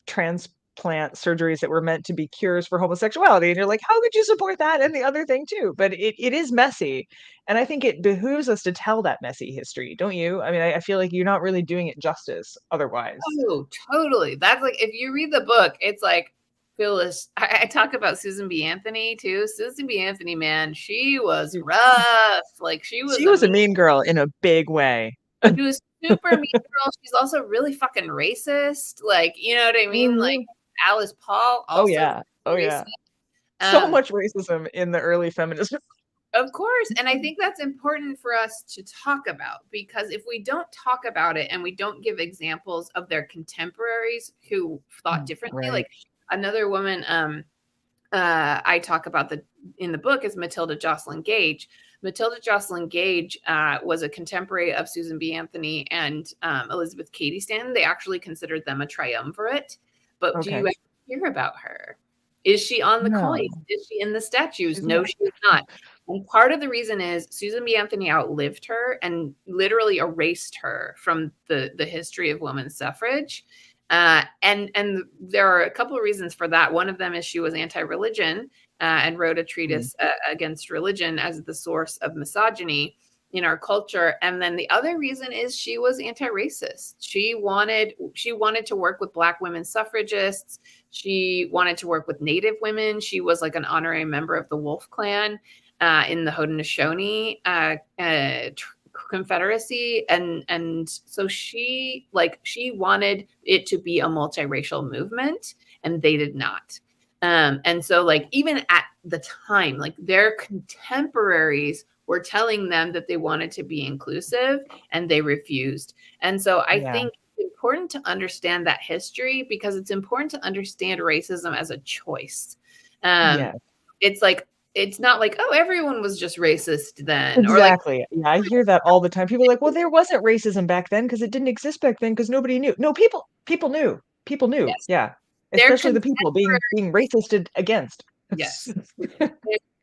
transplant surgeries that were meant to be cures for homosexuality. And you're like, how could you support that and the other thing too? But it is messy. And I think it behooves us to tell that messy history, don't you? I mean, I feel like you're not really doing it justice otherwise. Oh, totally. That's like, if you read the book, it's like Phyllis. I talk about Susan B. Anthony too. Susan B. Anthony, man, she was rough. Like she was a mean girl in a big way. She was super mean girl. She's also really fucking racist. Like, you know what I mean? Like Alice Paul also. Oh yeah. Oh yeah. racist. So much racism in the early feminism. Of course. And I think that's important for us to talk about, because if we don't talk about it and we don't give examples of their contemporaries who thought differently, Right. like another woman I talk about in the book is Matilda Jocelyn Gage. Matilda Jocelyn Gage was a contemporary of Susan B. Anthony and Elizabeth Cady Stanton. They actually considered them a triumvirate. But do you ever hear about her? Is she on the coins? Is she in the statues? No, she is not. And part of the reason is Susan B. Anthony outlived her and literally erased her from the history of women's suffrage. And there are a couple of reasons for that. One of them is she was anti-religion and wrote a treatise against religion as the source of misogyny in our culture. And then the other reason is she was anti-racist. She wanted to work with Black women suffragists. She wanted to work with Native women. She was like an honorary member of the Wolf Clan in the Haudenosaunee Confederacy, and so she wanted it to be a multiracial movement, and they did not. And so like even at the time, like their contemporaries were telling them that they wanted to be inclusive and they refused. And so I think it's important to understand that history, because it's important to understand racism as a choice. It's like, it's not like, oh, everyone was just racist then. Exactly. Or like, yeah, I hear that all the time. People are like, well, there wasn't racism back then because it didn't exist back then because nobody knew. No, people knew. People knew. Yes. Yeah. Especially the people being racisted against. Yes.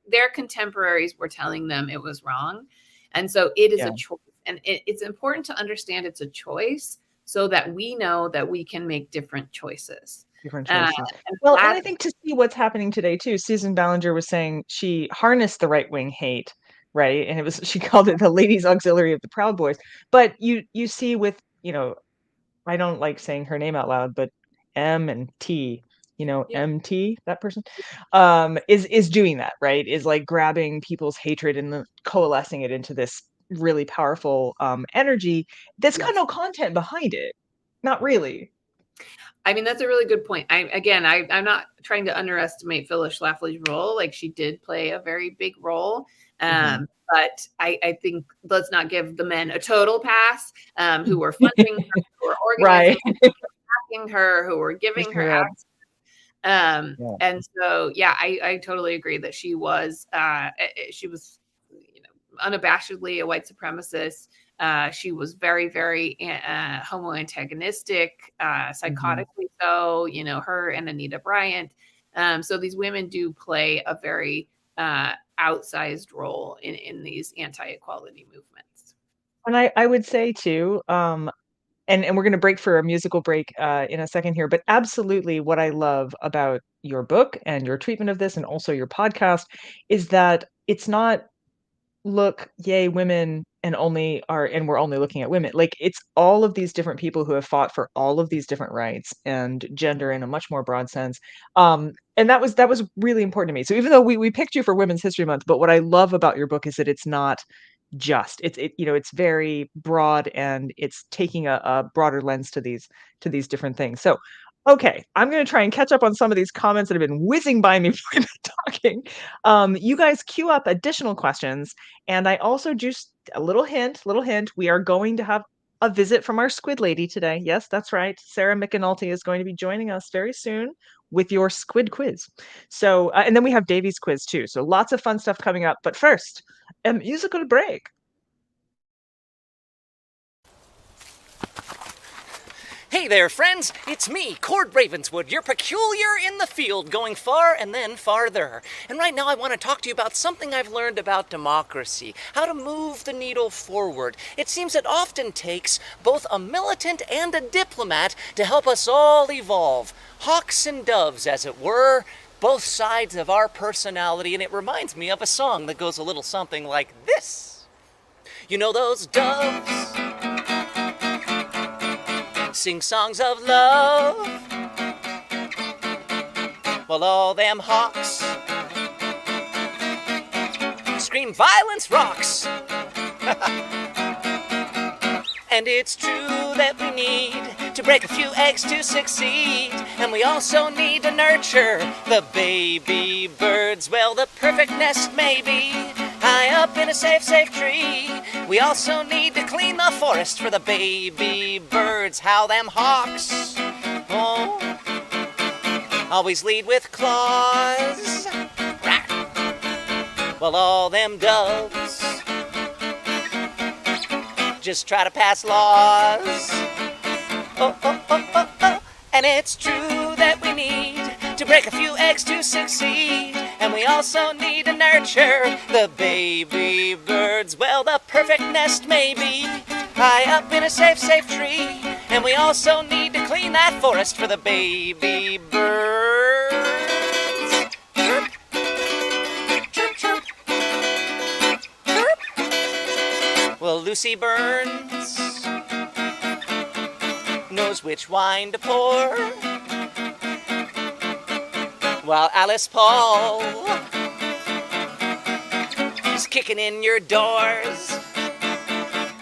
Their contemporaries were telling them it was wrong. And so it is a choice. And it's important to understand it's a choice so that we know that we can make different choices. And I think to see what's happening today too, Susan Ballinger was saying she harnessed the right-wing hate, right? And she called it the ladies auxiliary of the Proud Boys. But you see with, I don't like saying her name out loud, but M and T, MT, that person, is doing that, right? Is like grabbing people's hatred and coalescing it into this really powerful energy that's got no content behind it. Not really. I mean, that's a really good point. I'm not trying to underestimate Phyllis Schlafly's role. Like, she did play a very big role. But I think let's not give the men a total pass who were funding her, who were organizing her, backing her, who were giving her access. And so, I totally agree that she was unabashedly a white supremacist. She was very, very homo antagonistic, psychotically so, her and Anita Bryant. So these women do play a very outsized role in these anti-equality movements. And I would say too, and we're going to break for a musical break in a second here, but absolutely what I love about your book and your treatment of this and also your podcast is that it's not, look, yay, women, and we're only looking at women. Like, it's all of these different people who have fought for all of these different rights and gender in a much more broad sense. And that was really important to me. So even though we picked you for Women's History Month, but what I love about your book is that it's not just. It's very broad, and it's taking a broader lens to these different things. So, okay, I'm going to try and catch up on some of these comments that have been whizzing by me while I've been talking. You guys queue up additional questions, and I also just a little hint. We are going to have a visit from our squid lady today. Yes, that's right. Sarah McAnulty is going to be joining us very soon with your squid quiz. So, and then we have Davy's quiz too. So lots of fun stuff coming up. But first, a musical break. Hey there, friends! It's me, Cord Ravenswood, your peculiar in the field, going far and then farther. And right now I want to talk to you about something I've learned about democracy, how to move the needle forward. It seems it often takes both a militant and a diplomat to help us all evolve. Hawks and doves, as it were, both sides of our personality, and it reminds me of a song that goes a little something like this. You know those doves sing songs of love, while all them hawks scream violence rocks. And it's true that we need to break a few eggs to succeed, and we also need to nurture the baby birds. Well, the perfect nest may be high up in a safe tree. We also need to clean the forest for the baby birds. How them hawks, oh, always lead with claws, while all them doves just try to pass laws. Oh, oh, oh, oh, oh. And it's true that we need to break a few eggs to succeed, and we also need to nurture the baby birds. Well, the perfect nest may be high up in a safe tree, and we also need to clean that forest for the baby birds. Chirp, chirp, chirp, chirp. Well, Lucy Burns knows which wine to pour, while Alice Paul is kicking in your doors.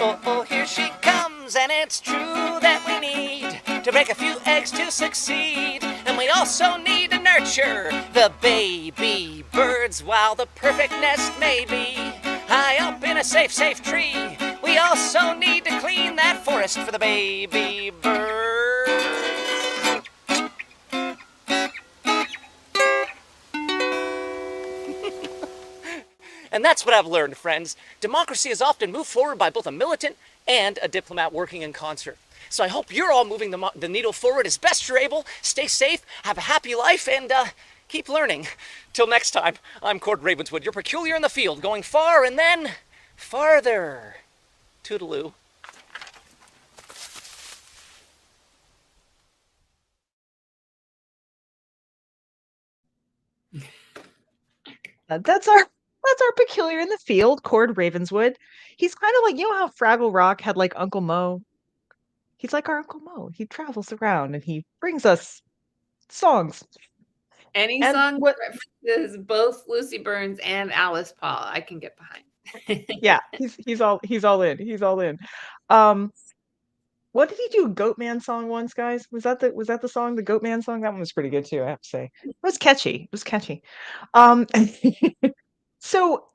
Oh, oh, here she comes, and it's true that we need to break a few eggs to succeed, and we also need to nurture the baby birds. While the perfect nest may be high up in a safe tree, we also need to clean that forest for the baby birds. And that's what I've learned, friends. Democracy is often moved forward by both a militant and a diplomat working in concert. So I hope you're all moving the needle forward as best you're able. Stay safe, have a happy life, and keep learning. Till next time, I'm Cord Ravenswood, your peculiar in the field, going far and then farther. Toodaloo. That's our peculiar in the field, Cord Ravenswood. He's kind of like, you know how Fraggle Rock had like Uncle Mo? He's like our Uncle Mo. He travels around and he brings us songs. Any And song what- that references both Lucy Burns and Alice Paul, I can get behind. Yeah, he's all in. He's all in. What did he do? A Goatman song once, guys? Was that the song, the Goatman song? That one was pretty good too, I have to say. It was catchy. So,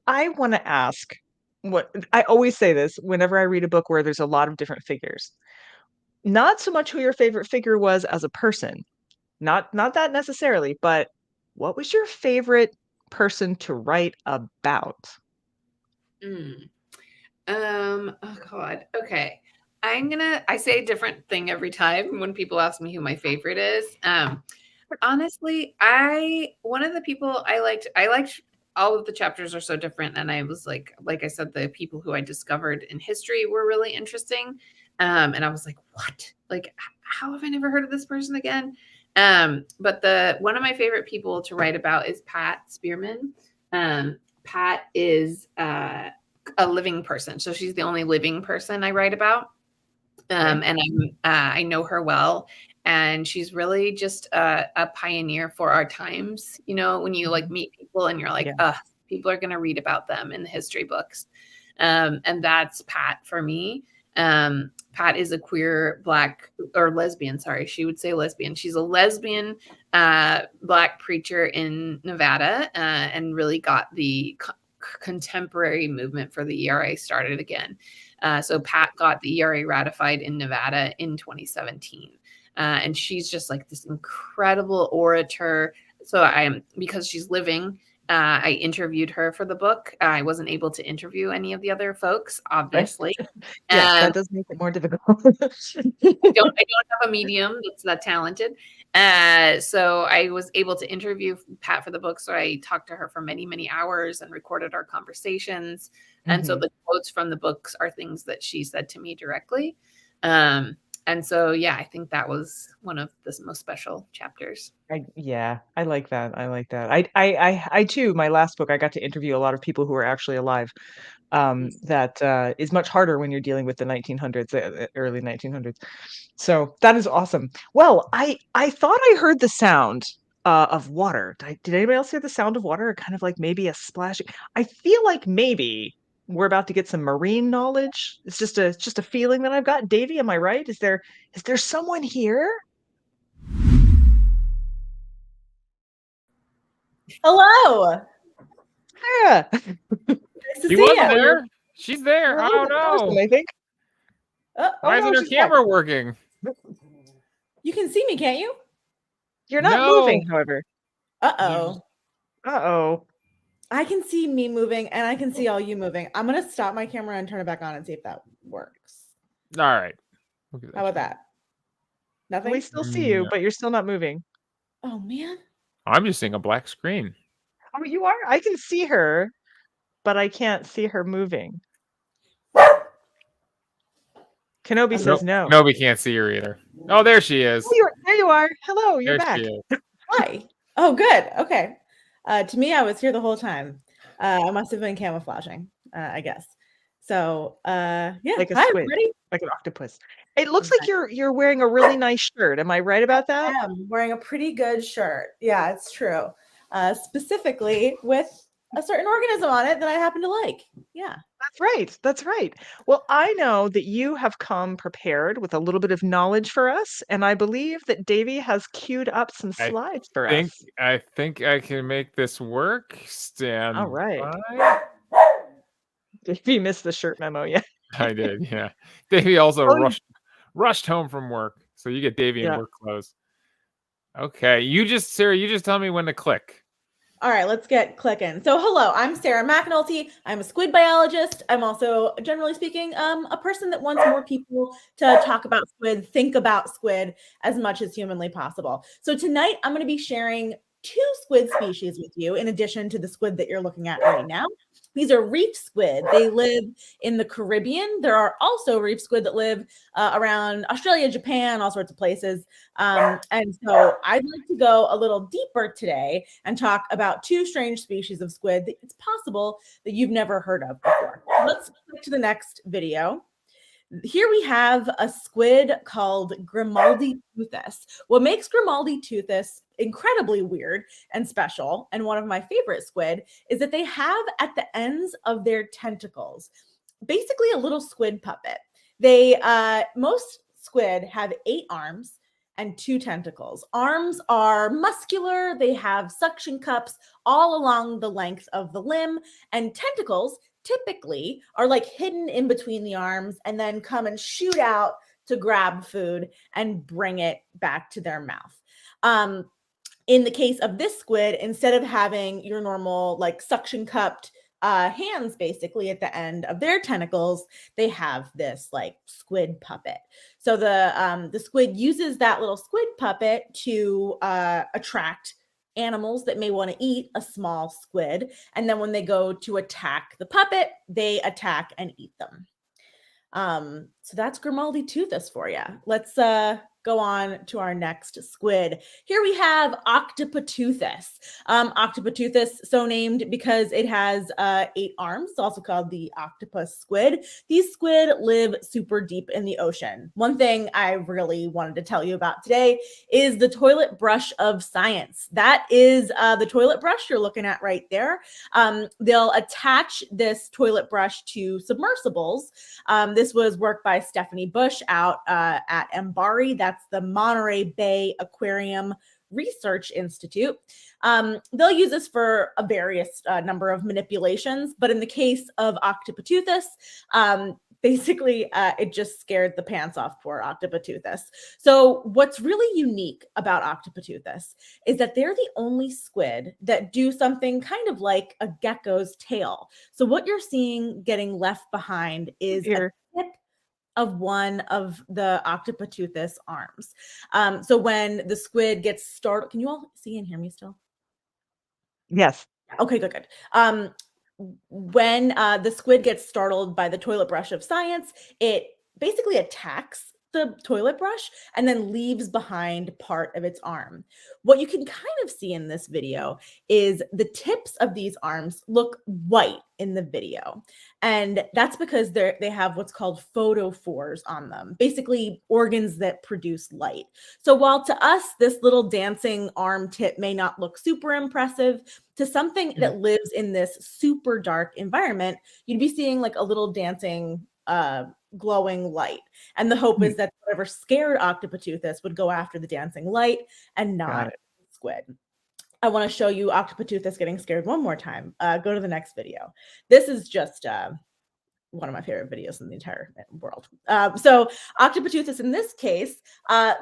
I want to ask, what I always say this whenever I read a book where there's a lot of different figures. Not so much who your favorite figure was as a person. Not that necessarily, but what was your favorite person to write about? Oh God. Okay. I say a different thing every time when people ask me who my favorite is. Honestly, one of the people I liked all of the chapters are so different. And I was like I said, the people who I discovered in history were really interesting. And I was like, what? Like, how have I never heard of this person again? But one of my favorite people to write about is Pat Spearman. Pat is a living person. So she's the only living person I write about. And I know her well. And she's really just a pioneer for our times. You know, when you like meet people and you're like, People are going to read about them in the history books. And that's Pat for me. Pat is a queer Black or lesbian. Sorry, she would say lesbian. She's a lesbian Black preacher in Nevada, and really got the contemporary movement for the ERA started again. So Pat got the ERA ratified in Nevada in 2017. And she's just like this incredible orator. So because she's living, I interviewed her for the book. I wasn't able to interview any of the other folks, obviously. Yes, that does make it more difficult. I don't have a medium that's that talented. So I was able to interview Pat for the book. So I talked to her for many, many hours and recorded our conversations. And so the quotes from the books are things that she said to me directly. And so, yeah, I think that was one of the most special chapters. I like that. I like that. I too, my last book, I got to interview a lot of people who are actually alive. That is much harder when you're dealing with the 1900s, early 1900s. So that is awesome. Well, I thought I heard the sound of water. Did anybody else hear the sound of water? Kind of like maybe a splashing. I feel like maybe we're about to get some marine knowledge. It's just a feeling that I've got. Davey, am I right? Is there someone here? Hello. Yeah. Nice to She see wasn't you. there. She's there. I don't know. I think. Why isn't her she's camera working? You can see me, can't you? You're not No. moving, however. Uh-oh. Uh-oh. I can see me moving and I can see all you moving. I'm going to stop my camera and turn it back on and see if that works. All right. How about that? Nothing? We still see you, but you're still not moving. Oh, man. I'm just seeing a black screen. Oh, you are? I can see her, but I can't see her moving. Kenobi says no. No, we can't see her either. Oh, there she is. Oh, there you are. Hello, you're There back. she is. Hi. Oh, good. Okay. To me, I was here the whole time. I must have been camouflaging, I guess. So, yeah. Like a Hi, squid, everybody. like an octopus. It looks like you're wearing a really nice shirt. Am I right about that? I am wearing a pretty good shirt. Yeah, it's true. Specifically with a certain organism on it that I happen to like. Yeah. That's right. That's right. Well, I know that you have come prepared with a little bit of knowledge for us, and I believe that Davey has queued up some slides for us. I think I can make this work. Stand All right. by. Davey missed the shirt memo, yeah. I did, yeah. Davey also Oh, rushed home from work, so you get Davey in Yeah. work clothes. Okay, Sarah, you just tell me when to click. All right, let's get clicking. So hello, I'm Sarah McAnulty. I'm a squid biologist. I'm also, generally speaking, a person that wants more people to talk about squid, think about squid as much as humanly possible. So tonight I'm going to be sharing 2 squid species with you in addition to the squid that you're looking at right now. These are reef squid. They live in the Caribbean. There are also reef squid that live around Australia, Japan, all sorts of places. And so I'd like to go a little deeper today and talk about 2 strange species of squid that it's possible that you've never heard of before. Let's click to the next video. Here we have a squid called Grimaldi toothus. What makes Grimaldi toothus incredibly weird and special, and one of my favorite squid, is that they have at the ends of their tentacles basically a little squid puppet. Most squid have 8 arms and 2 tentacles. Arms are muscular, they have suction cups all along the length of the limb, and tentacles typically are like hidden in between the arms and then come and shoot out to grab food and bring it back to their mouth. In the case of this squid, instead of having your normal like suction cupped hands basically at the end of their tentacles, they have this like squid puppet. So the squid uses that little squid puppet to attract animals that may want to eat a small squid. And then when they go to attack the puppet, they attack and eat them. So that's Grimaldi toothus for you. Let's go go on to our next squid. Here we have Octopoteuthis. Octopoteuthis, so named because it has 8 arms, also called the octopus squid. These squid live super deep in the ocean. One thing I really wanted to tell you about today is the toilet brush of science. That is the toilet brush you're looking at right there. They'll attach this toilet brush to submersibles. This was work by Stephanie Bush out at Mbari. That's the Monterey Bay Aquarium Research Institute. They'll use this for a various number of manipulations, but in the case of Octopoteuthis, basically it just scared the pants off poor Octopoteuthis. So what's really unique about Octopoteuthis is that they're the only squid that do something kind of like a gecko's tail. So what you're seeing getting left behind is a tip of one of the Octopoteuthis arms. So when the squid gets startled, can you all see and hear me still? Yes. Okay, good. When the squid gets startled by the toilet brush of science, it basically attacks the toilet brush and then leaves behind part of its arm. What you can kind of see in this video is the tips of these arms look white in the video. And that's because they have what's called photophores on them, basically organs that produce light. So while to us, this little dancing arm tip may not look super impressive, to something that lives in this super dark environment, you'd be seeing like a little dancing glowing light. And the hope is that whatever scared Octopoteuthis would go after the dancing light and not squid. I want to show you Octopoteuthis getting scared one more time. Go to the next video. This is just one of my favorite videos in the entire world. So Octopoteuthis in this case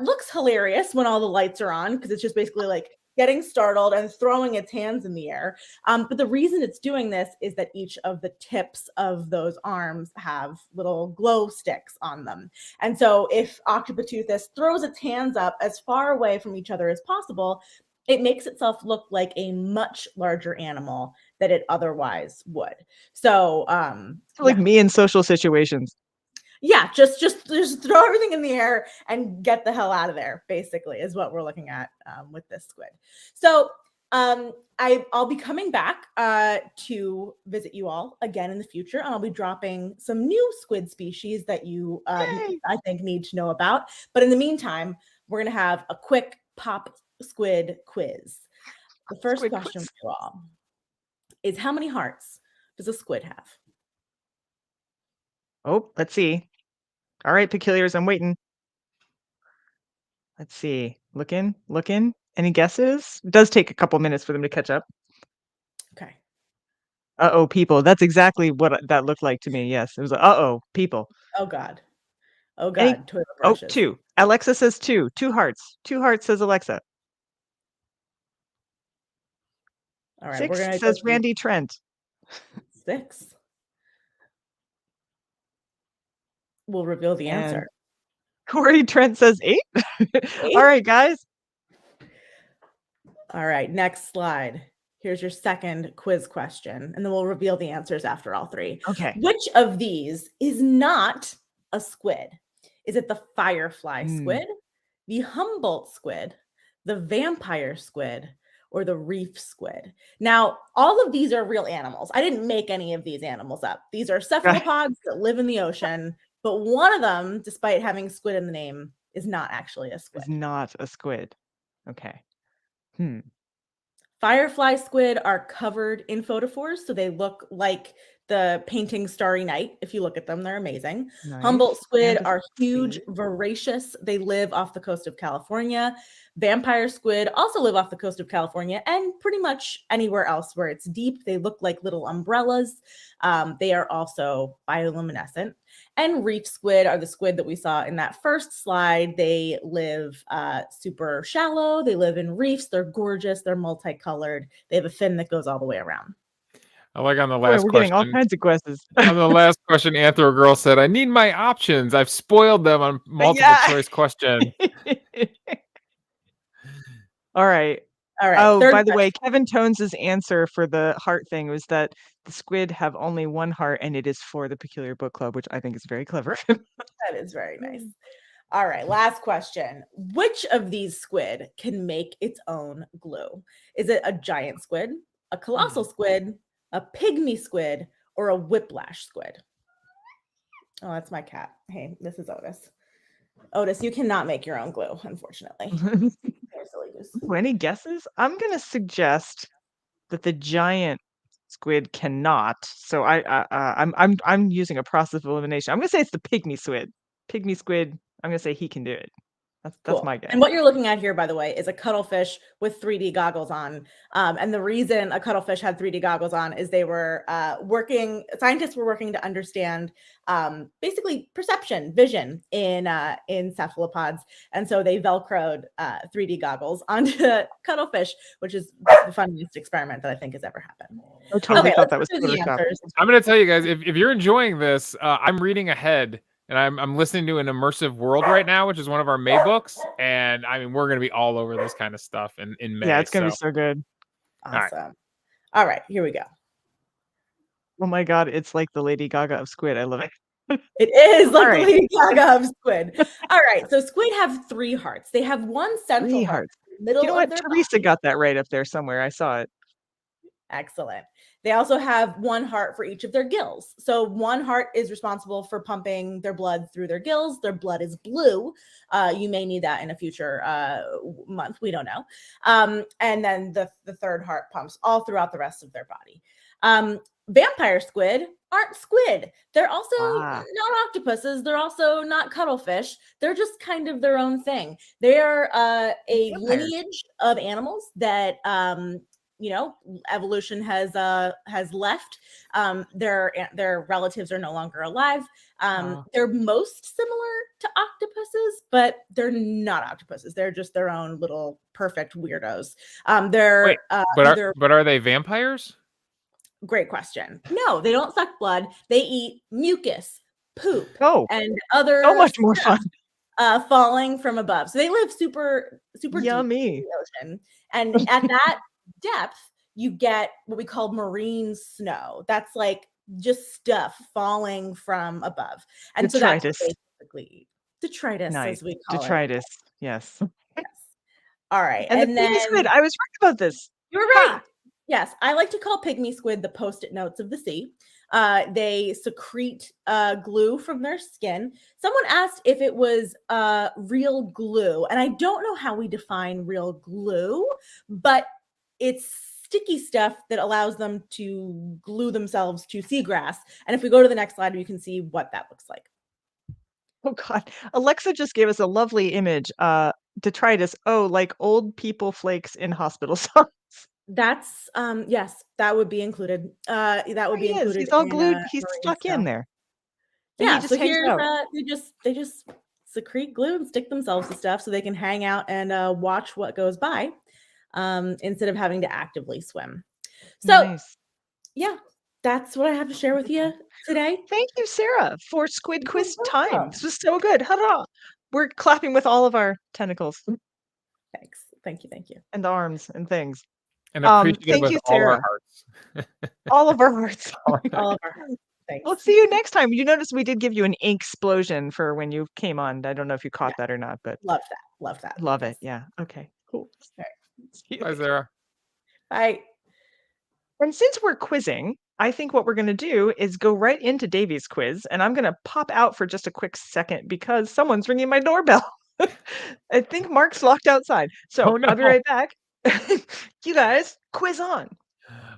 looks hilarious when all the lights are on, because it's just basically like getting startled and throwing its hands in the air. But the reason it's doing this is that each of the tips of those arms have little glow sticks on them. And so if Octopoteuthis throws its hands up as far away from each other as possible, it makes itself look like a much larger animal that it otherwise would. So like me in social situations. Yeah, just throw everything in the air and get the hell out of there, basically, is what we're looking at with this squid. So I'll be coming back to visit you all again in the future, and I'll be dropping some new squid species that you I think need to know about. But in the meantime, we're going to have a quick pop squid quiz. The first question for you all is, how many hearts does a squid have? Oh, let's see. All right, peculiars, I'm waiting. Let's see. Looking. Any guesses? It does take a couple minutes for them to catch up. Okay. Uh-oh, people. That's exactly what that looked like to me. Yes, it was like, uh-oh, people. Oh, God. Oh, God. Toilet brushes. Oh, 2. Alexa says 2. 2 hearts. 2 hearts, says Alexa. All right, 6 we're gonna says Randy Trent. 6. We'll reveal the answer. Corey Trent says 8. All right, guys. All right, next slide. Here's your second quiz question, and then we'll reveal the answers after all 3. Okay. Which of these is not a squid? Is it the firefly squid, the Humboldt squid, the vampire squid, or the reef squid? Now, all of these are real animals. I didn't make any of these animals up. These are cephalopods that live in the ocean, but one of them, despite having squid in the name, is not actually a squid. It's not a squid. Okay. Firefly squid are covered in photophores, so they look like the painting Starry Night. If you look at them, they're amazing. Nice. Humboldt squid are huge, voracious. They live off the coast of California. Vampire squid also live off the coast of California and pretty much anywhere else where it's deep. They look like little umbrellas. They are also bioluminescent. And reef squid are the squid that we saw in that first slide. They live super shallow. They live in reefs. They're gorgeous. They're multicolored. They have a fin that goes all the way around. I like on the last we're question. Getting all kinds of questions. On the last question, Anthro Girl said, I need my options. I've spoiled them on multiple choice question. All right. Oh, by the way, Kevin Tones's answer for the heart thing was that the squid have only 1 heart, and it is for the Peculiar Book Club, which I think is very clever. That is very nice. All right, last question. Which of these squid can make its own glue? Is it a giant squid, a colossal squid, a pygmy squid, or a whiplash squid? Oh, that's my cat. Hey, this is Otis. Otis, you cannot make your own glue, unfortunately. You're silly goose. Any guesses? I'm gonna suggest that the giant squid cannot. So I'm using a process of elimination. I'm gonna say it's the pygmy squid. Pygmy squid. I'm gonna say he can do it. That's Cool. my guess. And what you're looking at here, by the way, is a cuttlefish with 3D goggles on. And the reason a cuttlefish had 3D goggles on is they were scientists were working to understand basically perception, vision in cephalopods. And so they Velcroed 3D goggles onto cuttlefish, which is the funniest experiment that I think has ever happened. I totally thought that was let's do the Photoshop. answers. I'm going to tell you guys, if you're enjoying this, I'm reading ahead. And I'm listening to An Immersive World right now, which is one of our May books. And I mean, we're going to be all over this kind of stuff in May. Yeah, it's gonna be so good. Awesome. All right, here we go. Oh my god, it's like the Lady Gaga of squid. I love it. It is like right. the Lady Gaga of squid. All right, so squid have 3 hearts. They have one central 3 heart hearts. in the middle You know of what? their Teresa body. got that right up there somewhere. I saw it. Excellent. They also have one heart for each of their gills. So one heart is responsible for pumping their blood through their gills. Their blood is blue. You may need that in a future month. We don't know. And then the third heart pumps all throughout the rest of their body. Vampire squid aren't squid. They're also not octopuses. They're also not cuttlefish. They're just kind of their own thing. They are a lineage of animals that evolution has left. Their relatives are no longer alive. They're most similar to octopuses, but they're not octopuses. They're just their own little perfect weirdos. Wait, but are they vampires? Great question. No, they don't suck blood. They eat mucus, poop, Oh, and other so much more fun. Falling from above. So they live super Yummy. deep in the ocean. And at that depth, you get what we call marine snow. That's like just stuff falling from above. And so that's Detritus. basically detritus, Nice. as we call it. Detritus. Yes. Yes. All right. And the then pygmy squid. I was right about this. you were right. Yes, I like to call pygmy squid the post-it notes of the sea. They secrete glue from their skin. Someone asked if it was real glue, and I don't know how we define real glue, but it's sticky stuff that allows them to glue themselves to seagrass. And if we go to the next slide, you can see what that looks like. Oh God. Alexa just gave us a lovely image. Detritus. Oh, like old people flakes in hospital songs. That's yes, that would be included. That would be included. He's all in, glued. He's marine stuck snow. in there. And Yeah, he just so hangs here out. they just secrete glue and stick themselves to stuff so they can hang out and watch what goes by instead of having to actively swim. So Nice. yeah, that's what I have to share with you today. Thank you, Sarah, for Squid Quiz time. welcome. This was so good. Hurrah! We're clapping with all of our tentacles Thanks. Thank you. and arms and things. And appreciative thank with you, all our Sarah. hearts. All of our hearts. All of our hearts. Thanks. We'll see you next time. You notice we did give you an ink explosion for when you came on. I don't know if you caught that or not, but Love that. love it. Yeah. Okay. Cool. All See you Bye, later. Sarah. Bye. And since we're quizzing, I think what we're going to do is go right into Davy's quiz, and I'm going to pop out for just a quick second because someone's ringing my doorbell. I think Mark's locked outside. So Oh, no. I'll be right back. You guys, quiz on.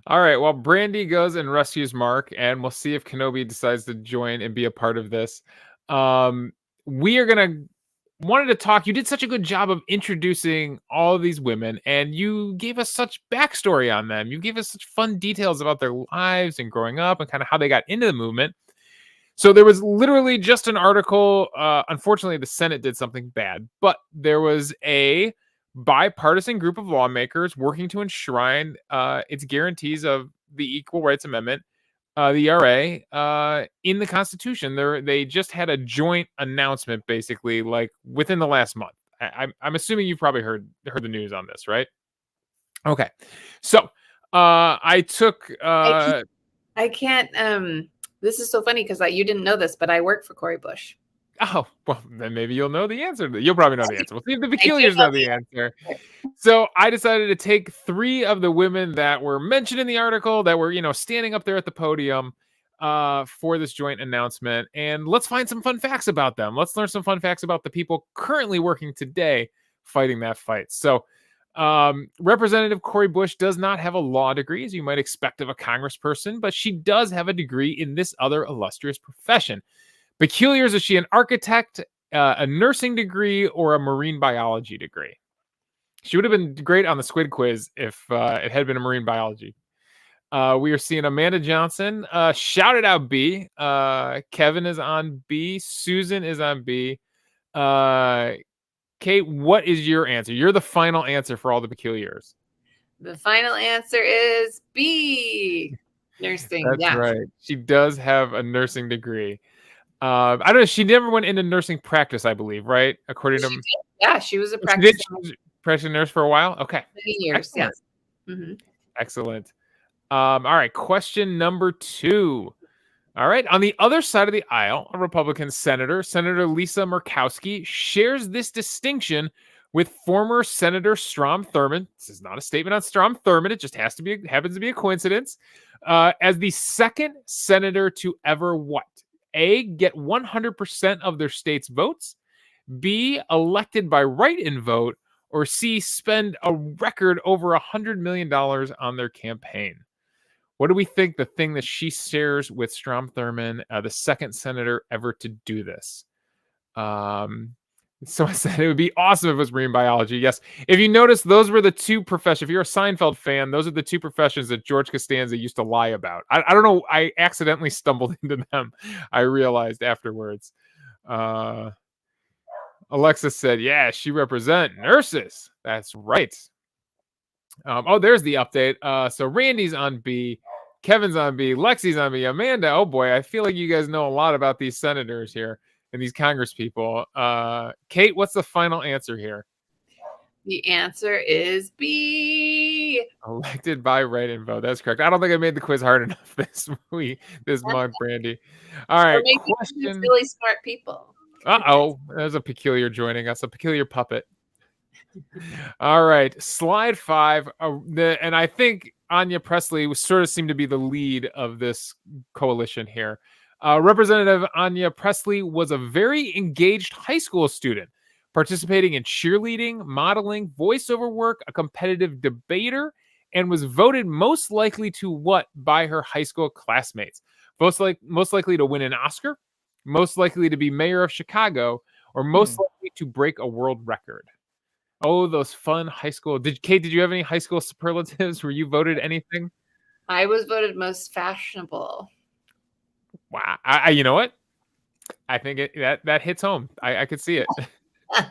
All right. Well, Brandy goes and rescues Mark, and we'll see if Kenobi decides to join and be a part of this. We are wanted to talk. You did such a good job of introducing all of these women, and you gave us such backstory on them. You gave us such fun details about their lives and growing up and kind of how they got into the movement. So there was literally just an article. Unfortunately, the Senate did something bad, but there was a bipartisan group of lawmakers working to enshrine its guarantees of the Equal Rights Amendment, the ERA, in the Constitution. They just had a joint announcement, basically, like within the last month. I'm assuming you've probably heard the news on this, right? Okay, so I took. I can't. This is so funny because you didn't know this, but I work for Cori Bush. Oh, well, then maybe you'll know the answer. You'll probably know the answer. We'll see if the peculiars know the answer. So I decided to take 3 of the women that were mentioned in the article that were, standing up there at the podium for this joint announcement. And let's find some fun facts about them. Let's learn some fun facts about the people currently working today fighting that fight. So Representative Cori Bush does not have a law degree, as you might expect of a congressperson, but she does have a degree in this other illustrious profession. Peculiars, is she an architect, a nursing degree, or a marine biology degree? She would have been great on the Squid Quiz if it had been a marine biology. We are seeing Amanda Johnson. Shout it out, B. Kevin is on B. Susan is on B. Kate, what is your answer? You're the final answer for all the peculiars. The final answer is B. Nursing. That's right. She does have a nursing degree. I don't know. She never went into nursing practice, I believe, right? According to she was a practicing nurse for a while. Okay, many years. Excellent. Yes. Mm-hmm. Excellent. All right, question number 2. All right, on the other side of the aisle, a Republican senator, Senator Lisa Murkowski, shares this distinction with former Senator Strom Thurmond. This is not a statement on Strom Thurmond. It just happens to be a coincidence. As the second senator to ever what? A, get 100% of their state's votes, B, elected by write-in vote, or C, spend a record over $100 million on their campaign. What do we think the thing that she shares with Strom Thurmond, the second senator ever to do this? Someone said it would be awesome if it was marine biology. Yes. If you notice, those were the 2 professions. If you're a Seinfeld fan, those are the 2 professions that George Costanza used to lie about. I don't know. I accidentally stumbled into them. I realized afterwards. Alexa said, yeah, she represent nurses. That's right. There's the update. So Randy's on B. Kevin's on B. Lexi's on B. Amanda, oh boy, I feel like you guys know a lot about these senators here and these Congress people. Kate, what's the final answer here? The answer is B. Elected by write-in vote. That's correct. I don't think I made the quiz hard enough this month, Brandy. All right. Question. Really smart people. Uh-oh. There's a peculiar joining us, a peculiar puppet. All right. Slide 5. And I think Anya Presley sort of seemed to be the lead of this coalition here. Representative Anya Presley was a very engaged high school student, participating in cheerleading, modeling, voiceover work, a competitive debater, and was voted most likely to what by her high school classmates? Most likely to win an Oscar, most likely to be mayor of Chicago, or most likely to break a world record. Oh, those fun high school. Kate, did you have any high school superlatives? Were you voted anything? I was voted most fashionable. Wow. You know what? I think that hits home. I could see it. I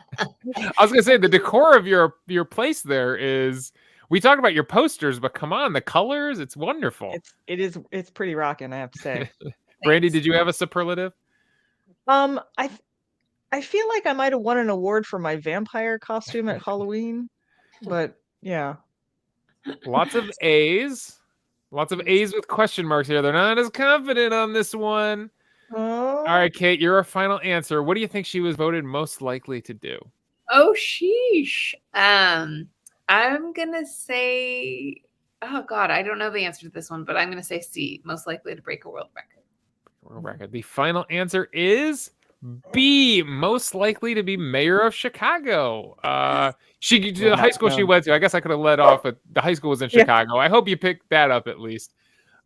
was gonna say the decor of your place there is. We talk about your posters, but come on, the colors, it's wonderful. It's pretty rocking, I have to say. Brandy, did you have a superlative? I feel like I might have won an award for my vampire costume at Halloween, but yeah. Lots of A's. Lots of A's with question marks here. They're not as confident on this one. Oh. All right, Kate, your final answer. What do you think she was voted most likely to do? Oh, sheesh. I'm going to say, oh, God, I don't know the answer to this one, but I'm going to say C, most likely to break a world record. World record. The final answer is B, most likely to be mayor of Chicago. The high school she went to, I guess I could have led off, but the high school was in Chicago. I hope you picked that up at least.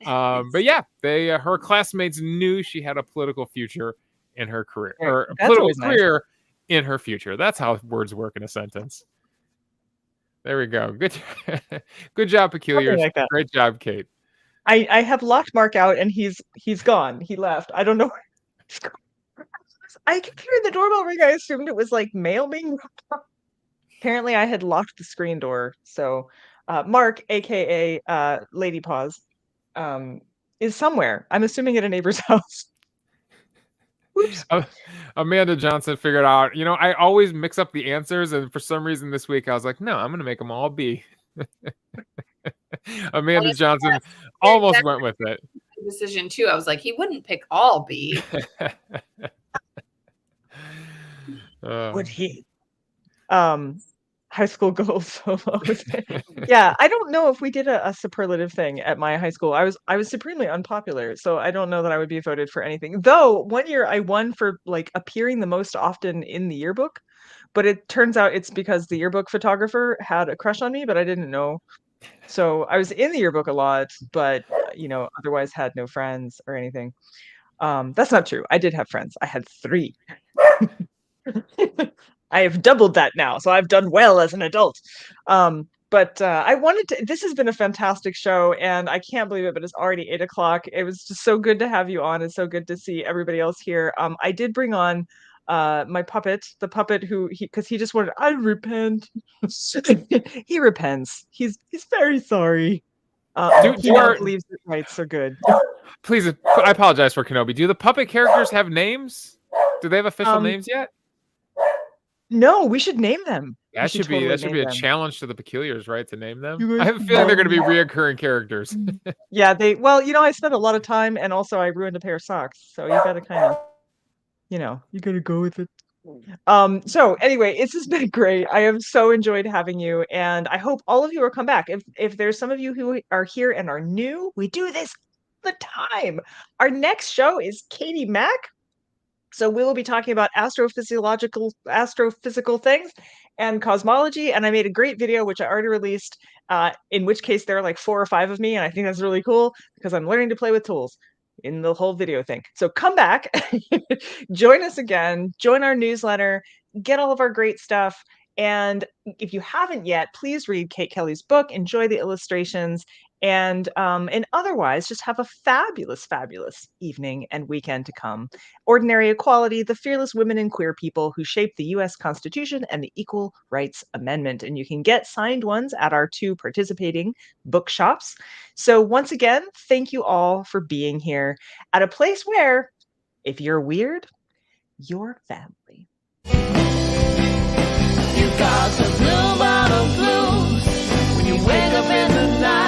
But yeah, her classmates knew she had a political future in her career, or a political career in her future. That's how words work in a sentence. There we go. Good job, Peculiars. Like great job, Kate. I have locked Mark out, and he's gone. He left. I don't know where he's gone. I kept hearing the doorbell ring. I assumed it was like mail being dropped off. Apparently, I had locked the screen door. So, Mark, aka Lady Paws, is somewhere. I'm assuming at a neighbor's house. Oops. Amanda Johnson figured out. I always mix up the answers, and for some reason this week I was like, no, I'm going to make them all B. Amanda Johnson almost went with it. Decision too. I was like, he wouldn't pick all B. Would he? High school goals solos. Yeah, I don't know if we did a superlative thing at my high school. I was supremely unpopular, so I don't know that I would be voted for anything. Though one year I won for like appearing the most often in the yearbook, but it turns out it's because the yearbook photographer had a crush on me, but I didn't know. So I was in the yearbook a lot, but otherwise had no friends or anything. That's not true. I did have friends. I had 3. I have doubled that now, so I've done well as an adult. But I wanted to. This has been a fantastic show, and I can't believe it, but it's already 8 o'clock. It was just so good to have you on, and so good to see everybody else here. I did bring on my puppet, the puppet because he just wanted. I repent. He repents. He's very sorry. He now believes that rights are good. Please, I apologize for Kenobi. Do the puppet characters have names? Do they have official names yet? No, we should name them. That should be a challenge to the Peculiars, right? To name them. I have a guys feeling they're going to be reoccurring characters. Yeah, I spent a lot of time, and also I ruined a pair of socks, so you got to kind of, you got to go with it. So anyway, it's just been great. I have so enjoyed having you, and I hope all of you will come back. If there's some of you who are here and are new, we do this all the time. Our next show is Katie Mack. So we will be talking about astrophysical things and cosmology. And I made a great video, which I already released, in which case there are like 4 or 5 of me. And I think that's really cool because I'm learning to play with tools in the whole video thing. So come back, join us again, join our newsletter, get all of our great stuff. And if you haven't yet, please read Kate Kelly's book, enjoy the illustrations, and otherwise just have a fabulous, fabulous evening and weekend to come. Ordinary Equality, the fearless women and queer people who shaped the U.S. Constitution and the Equal Rights Amendment. And you can get signed ones at our 2 participating bookshops. So once again, thank you all for being here at a place where, if you're weird, you're family. You got the blue bottle blues when you wake up in the night.